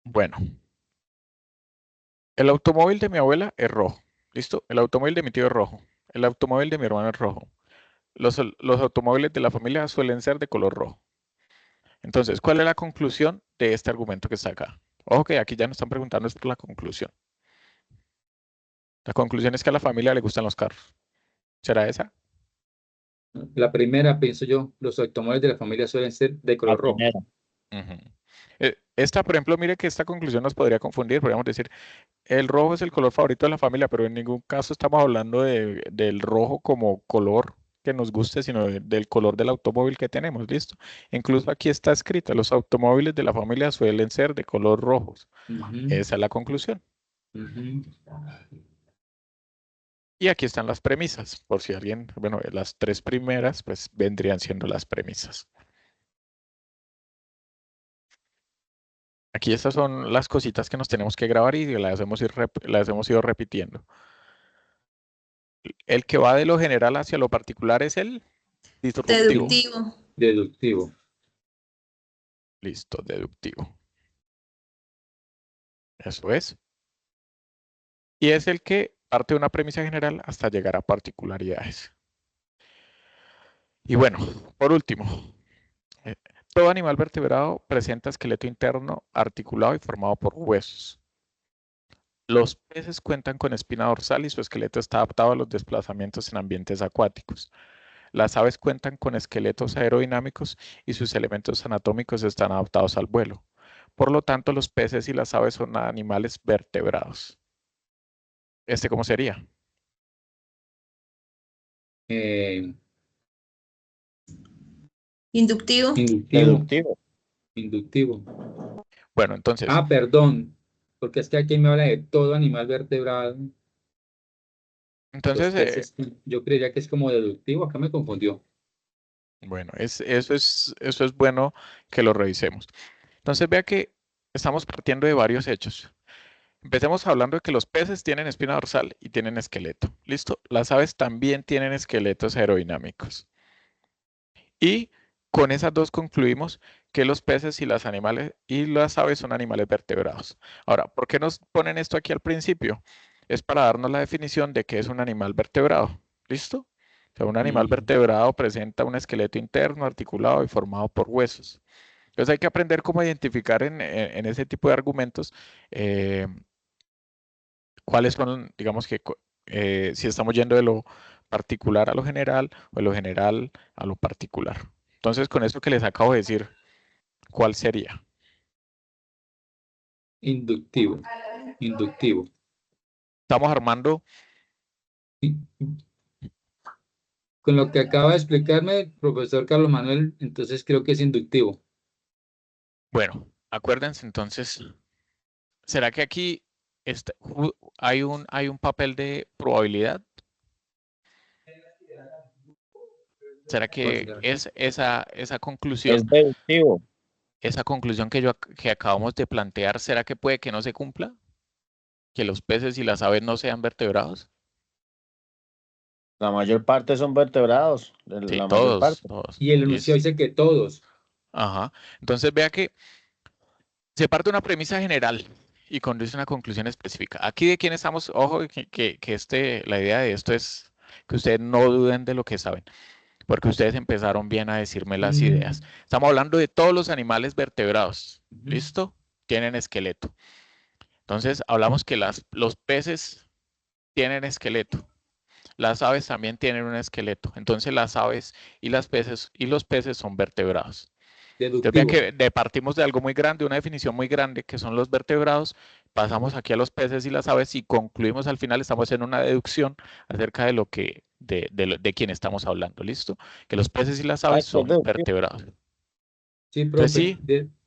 Bueno. El automóvil de mi abuela es rojo. ¿Listo? El automóvil de mi tío es rojo. El automóvil de mi hermano es rojo. Los automóviles de la familia suelen ser de color rojo. Entonces, ¿cuál es la conclusión de este argumento que está acá? Ojo que aquí ya nos están preguntando es por la conclusión. La conclusión es que a la familia le gustan los carros. ¿Será esa? La primera, pienso yo, los automóviles de la familia suelen ser de color rojo. Esta, por ejemplo, mire que esta conclusión nos podría confundir. Podríamos decir, el rojo es el color favorito de la familia, pero en ningún caso estamos hablando del rojo como color que nos guste, sino del color del automóvil que tenemos, ¿listo? Incluso aquí está escrito, los automóviles de la familia suelen ser de color rojos. Esa es la conclusión. Y aquí están las premisas, por si alguien, bueno, las tres primeras, pues vendrían siendo las premisas. Aquí estas son las cositas que nos tenemos que grabar y las hemos ido repitiendo. El que va de lo general hacia lo particular es el disruptivo. Deductivo. Listo, deductivo. Eso es. Y es el que parte de una premisa general hasta llegar a particularidades. Y bueno, por último, todo animal vertebrado presenta esqueleto interno articulado y formado por huesos. Los peces cuentan con espina dorsal y su esqueleto está adaptado a los desplazamientos en ambientes acuáticos. Las aves cuentan con esqueletos aerodinámicos y sus elementos anatómicos están adaptados al vuelo. Por lo tanto, los peces y las aves son animales vertebrados. ¿Este cómo sería? Inductivo. Inductivo. Bueno, entonces. Ah, perdón. Porque es que aquí me habla de todo animal vertebrado. Entonces, peces, yo creía que es como deductivo. Acá me confundió. Bueno, eso es bueno que lo revisemos. Entonces, vea que estamos partiendo de varios hechos. Empecemos hablando de que los peces tienen espina dorsal y tienen esqueleto. ¿Listo? Las aves también tienen esqueletos aerodinámicos. Y con esas dos concluimos que los peces y las aves son animales vertebrados. Ahora, ¿por qué nos ponen esto aquí al principio? Es para darnos la definición de qué es un animal vertebrado. ¿Listo? O sea, un animal vertebrado presenta un esqueleto interno, articulado y formado por huesos. Entonces hay que aprender cómo identificar en ese tipo de argumentos cuáles son, digamos que si estamos yendo de lo particular a lo general o de lo general a lo particular. Entonces, con esto que les acabo de decir, ¿cuál sería? Inductivo. Estamos armando. Con lo que acaba de explicarme el profesor Carlos Manuel, entonces creo que es inductivo. Bueno, acuérdense entonces, ¿será que aquí hay un papel de probabilidad? ¿Será que es esa Es conclusión deductivo. que acabamos de plantear, será que puede que no se cumpla? ¿Que los peces y las aves no sean vertebrados? La mayor parte son vertebrados. Sí, La mayor todos, parte. todos. Y el enunciado dice que todos. Ajá. Entonces vea que se parte de una premisa general y conduce a una conclusión específica. Aquí de quién estamos, ojo, la idea de esto es que ustedes no duden de lo que saben, porque ustedes empezaron bien a decirme las ideas. Estamos hablando de todos los animales vertebrados, ¿listo? Tienen esqueleto. Entonces hablamos que los peces tienen esqueleto. Las aves también tienen un esqueleto. Entonces las aves y los peces son vertebrados. Entonces vean que partimos de algo muy grande, una definición muy grande que son los vertebrados, pasamos aquí a los peces y las aves y concluimos al final, estamos haciendo una deducción acerca de de quién estamos hablando, ¿listo? Que los peces y las aves son vertebrados. Sí, profe,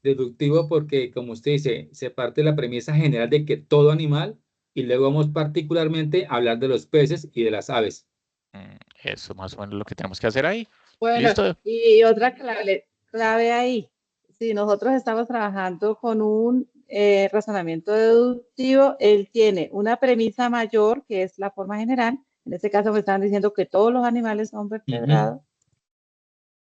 deductivo porque, como usted dice, se parte de la premisa general de que todo animal y luego vamos particularmente a hablar de los peces y de las aves. Eso más o menos lo que tenemos que hacer ahí. Bueno, ¿Listo? y otra clave ahí, si nosotros estamos trabajando con un razonamiento deductivo, él tiene una premisa mayor, que es la forma general. En este caso me están diciendo que todos los animales son vertebrados.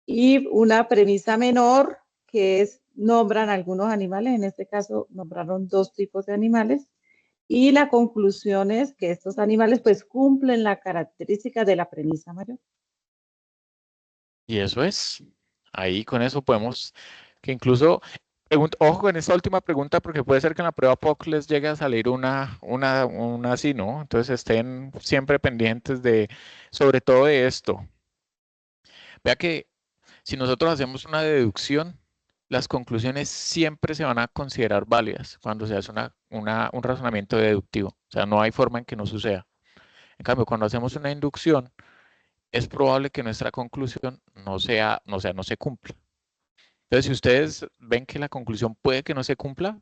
Y una premisa menor, que es nombran algunos animales, en este caso nombraron 2 tipos de animales, y la conclusión es que estos animales pues cumplen la característica de la premisa mayor. Y eso es, ahí con eso podemos, que incluso, ojo con esta última pregunta porque puede ser que en la prueba POC les llegue a salir una así, ¿no? Entonces estén siempre pendientes sobre todo de esto. Vea que si nosotros hacemos una deducción, las conclusiones siempre se van a considerar válidas cuando se hace un razonamiento deductivo. O sea, no hay forma en que no suceda. En cambio, cuando hacemos una inducción, es probable que nuestra conclusión no se cumpla. Entonces, si ustedes ven que la conclusión puede que no se cumpla,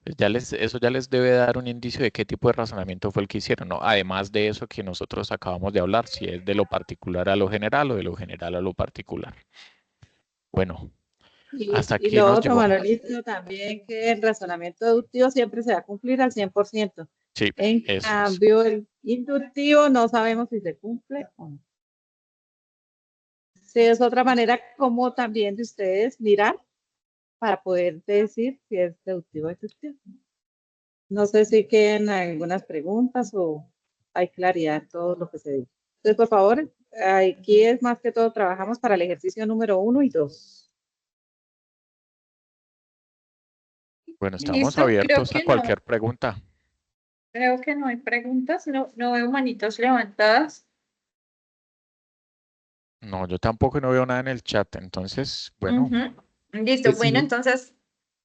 pues eso ya les debe dar un indicio de qué tipo de razonamiento fue el que hicieron, ¿no? Además de eso que nosotros acabamos de hablar, si es de lo particular a lo general o de lo general a lo particular. Bueno, hasta Y aquí lo nos otro, llegó. Manuelito, también que el razonamiento deductivo siempre se va a cumplir al 100%. Sí, En eso es. cambio, el inductivo no sabemos si se cumple o no. Sí, es otra manera como también de ustedes mirar para poder decir si es deductivo o inductivo. No sé si quedan algunas preguntas o hay claridad en todo lo que se dice. Entonces, por favor, aquí es más que todo, trabajamos para el ejercicio número 1 y 2. Bueno, estamos Listo, creo abiertos a que no. cualquier pregunta. Creo que no hay preguntas, no veo manitos levantadas. No, yo tampoco no veo nada en el chat, entonces, bueno. Listo, bueno, entonces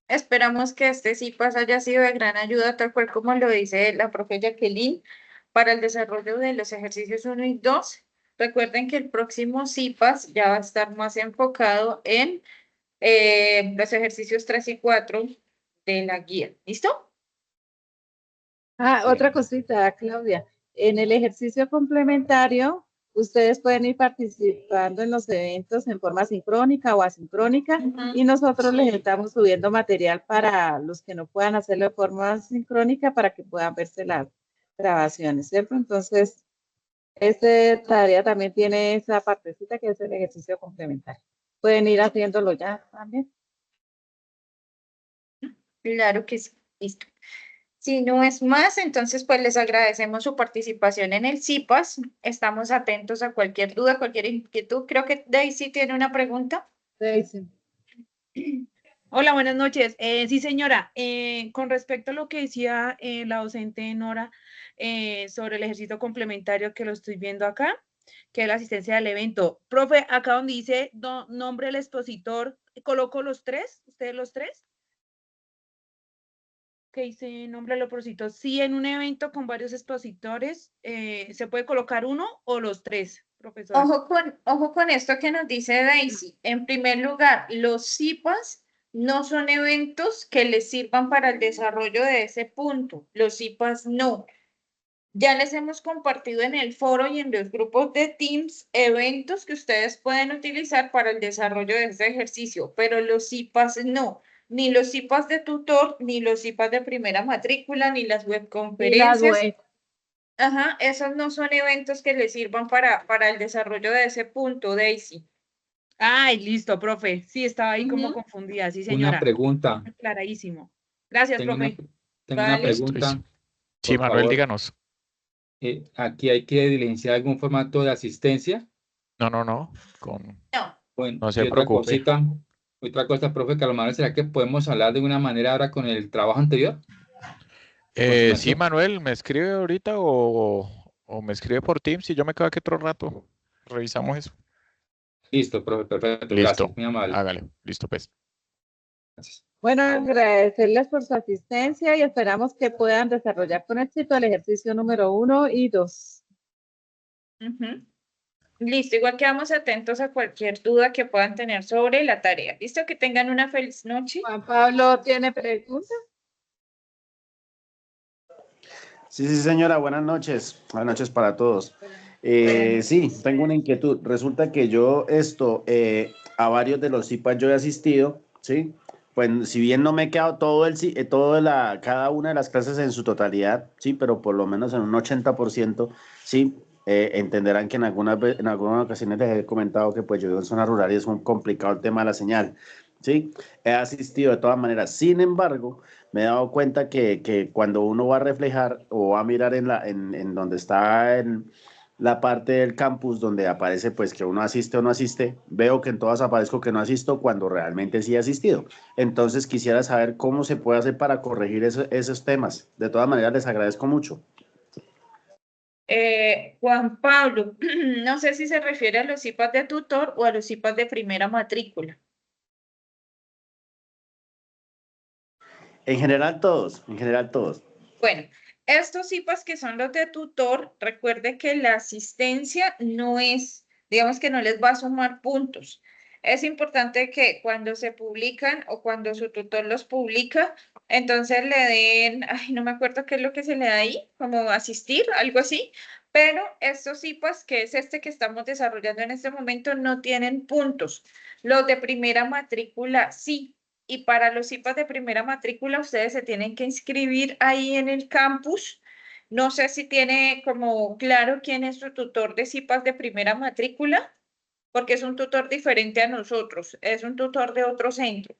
esperamos que este CIPAS haya sido de gran ayuda, tal cual como lo dice la profe Jacqueline, para el desarrollo de los ejercicios 1 y 2. Recuerden que el próximo CIPAS ya va a estar más enfocado en los ejercicios 3 y 4 de la guía. ¿Listo? Otra cosita, Claudia. En el ejercicio complementario, ustedes pueden ir participando en los eventos en forma sincrónica o asincrónica y nosotros les estamos subiendo material para los que no puedan hacerlo de forma sincrónica para que puedan verse las grabaciones, ¿cierto? Entonces, esta tarea también tiene esa partecita que es el ejercicio complementario. Pueden ir haciéndolo ya también. Claro que sí. Listo. Si no es más, entonces pues les agradecemos su participación en el CIPAS. Estamos atentos a cualquier duda, cualquier inquietud. Creo que Daisy tiene una pregunta. Daisy. Hola, buenas noches. Sí, señora, con respecto a lo que decía la docente Nora sobre el ejercicio complementario que lo estoy viendo acá, que es la asistencia del evento. Profe, acá donde dice nombre del expositor, ¿coloco los 3? ¿Ustedes los 3? Que dice nombre del expositor. Sí, en un evento con varios expositores, ¿se puede colocar uno o los 3, profesora? Ojo con esto que nos dice Daisy. En primer lugar, los CIPAS no son eventos que les sirvan para el desarrollo de ese punto. Los CIPAS no. Ya les hemos compartido en el foro y en los grupos de Teams eventos que ustedes pueden utilizar para el desarrollo de este ejercicio, pero los CIPAS no, ni los CIPAS de tutor, ni los CIPAS de primera matrícula, ni las Y las webconferencias. web. Ajá, esos no son eventos que les sirvan para el desarrollo de ese punto, Daisy. Ay, listo, profe. Sí, estaba ahí como Ujú. confundida. Sí, Una señora. pregunta. Clarísimo. Gracias, Tengo profe. una Dale. pregunta. Sí, Por Manuel, favor. díganos. Aquí hay que diligenciar algún formato de asistencia. No. No. Bueno, No se y otra preocupe. otra cosa, profe Calomar, ¿será que podemos hablar de una manera ahora con el trabajo anterior? Sí, Manuel, ¿me escribe ahorita o me escribe por Teams y yo me quedo aquí otro rato? Revisamos eso. Listo, profe, perfecto. Listo, Gracias, muy amable. hágale. Listo, pues. Gracias. Bueno, agradecerles por su asistencia y esperamos que puedan desarrollar con éxito el ejercicio número 1 y 2. Ujú. Listo, igual quedamos atentos a cualquier duda que puedan tener sobre la tarea. Listo, que tengan una feliz noche. Juan Pablo, ¿tiene preguntas? Sí, señora, buenas noches. Buenas noches para todos. Sí, tengo una inquietud. Resulta que yo a varios de los CIPAS yo he asistido, ¿sí? Pues si bien no me he quedado cada una de las clases en su totalidad, sí, pero por lo menos en un 80%, sí, entenderán que en algunas ocasiones les he comentado que pues yo vivo en zona rural y es muy complicado el tema de la señal, sí. He asistido de todas maneras. Sin embargo, me he dado cuenta que cuando uno va a reflejar o va a mirar en donde está la parte del campus donde aparece pues que uno asiste o no asiste, veo que en todas aparezco que no asisto cuando realmente sí he asistido. Entonces quisiera saber cómo se puede hacer para corregir esos temas. De todas maneras, les agradezco mucho. Juan Pablo, no sé si se refiere a los CIPAS de tutor o a los CIPAS de primera matrícula. En general todos. Bueno, estos CIPAS que son los de tutor, recuerde que la asistencia no es, digamos que no les va a sumar puntos. Es importante que cuando se publican o cuando su tutor los publica, entonces le den, ay, no me acuerdo qué es lo que se le da ahí, como asistir, algo así, pero estos CIPAS, que es este que estamos desarrollando en este momento, no tienen puntos. Los de primera matrícula sí. Y para los CIPAS de primera matrícula, ustedes se tienen que inscribir ahí en el campus. No sé si tiene como claro quién es su tutor de CIPAS de primera matrícula, porque es un tutor diferente a nosotros, es un tutor de otro centro.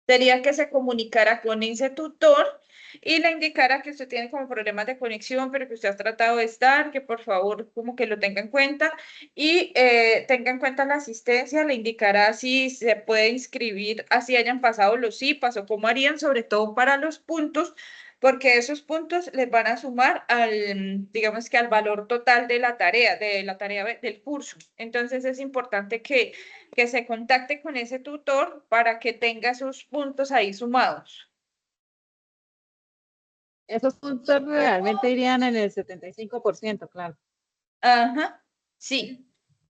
Sería que se comunicara con ese tutor y le indicara que usted tiene como problemas de conexión, pero que usted ha tratado de estar, que por favor como que lo tenga en cuenta y tenga en cuenta la asistencia, le indicará si se puede inscribir, así hayan pasado los CIPAS o cómo harían, sobre todo para los puntos, porque esos puntos les van a sumar al, digamos que al valor total de la tarea del curso. Entonces es importante que se contacte con ese tutor para que tenga sus puntos ahí sumados. Esos puntos realmente irían en el 75%, claro. Ajá, sí.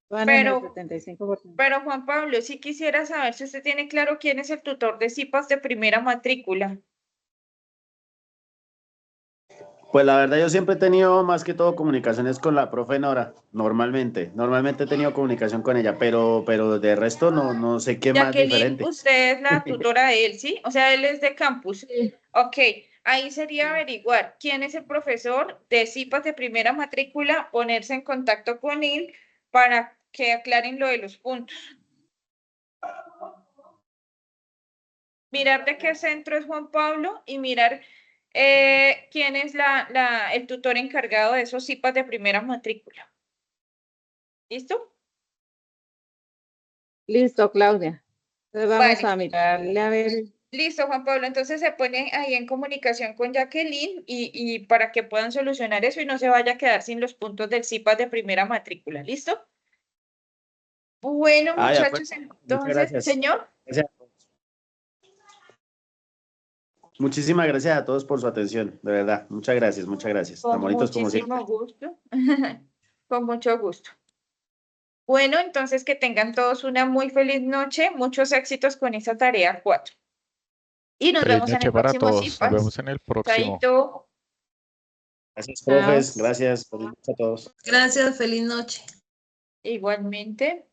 Van en el 75%. Pero Juan Pablo, sí quisiera saber si usted tiene claro quién es el tutor de CIPAS de primera matrícula. Pues la verdad yo siempre he tenido más que todo comunicaciones con la profe Nora, normalmente he tenido comunicación con ella, pero de resto no sé qué más Jacqueline, diferente. usted es la tutora de él, ¿sí? O sea, él es de campus. Sí. Ok, ahí sería averiguar quién es el profesor de CIPAS de primera matrícula, ponerse en contacto con él para que aclaren lo de los puntos. Mirar de qué centro es Juan Pablo y mirar quién es el tutor encargado de esos CIPAS de primera matrícula. ¿Listo? Listo, Claudia. Entonces vamos Vale. a mirarle a ver. Listo, Juan Pablo. Entonces se pone ahí en comunicación con Jacqueline y para que puedan solucionar eso y no se vaya a quedar sin los puntos del CIPAS de primera matrícula. ¿Listo? Bueno, De acuerdo. muchachos, Muchas entonces, gracias. señor. Gracias. Muchísimas gracias a todos por su atención, de verdad. Muchas gracias. Con Tan bonitos como siempre. muchísimo gusto. Con mucho gusto. Bueno, entonces que tengan todos una muy feliz noche, muchos éxitos con esa tarea 4. Y nos Feliz vemos en noche el para próximo todos. Nos CIPAS. vemos en el próximo. Chaito. Gracias, profes. Gracias. Feliz noche a todos. Gracias, feliz noche. Igualmente.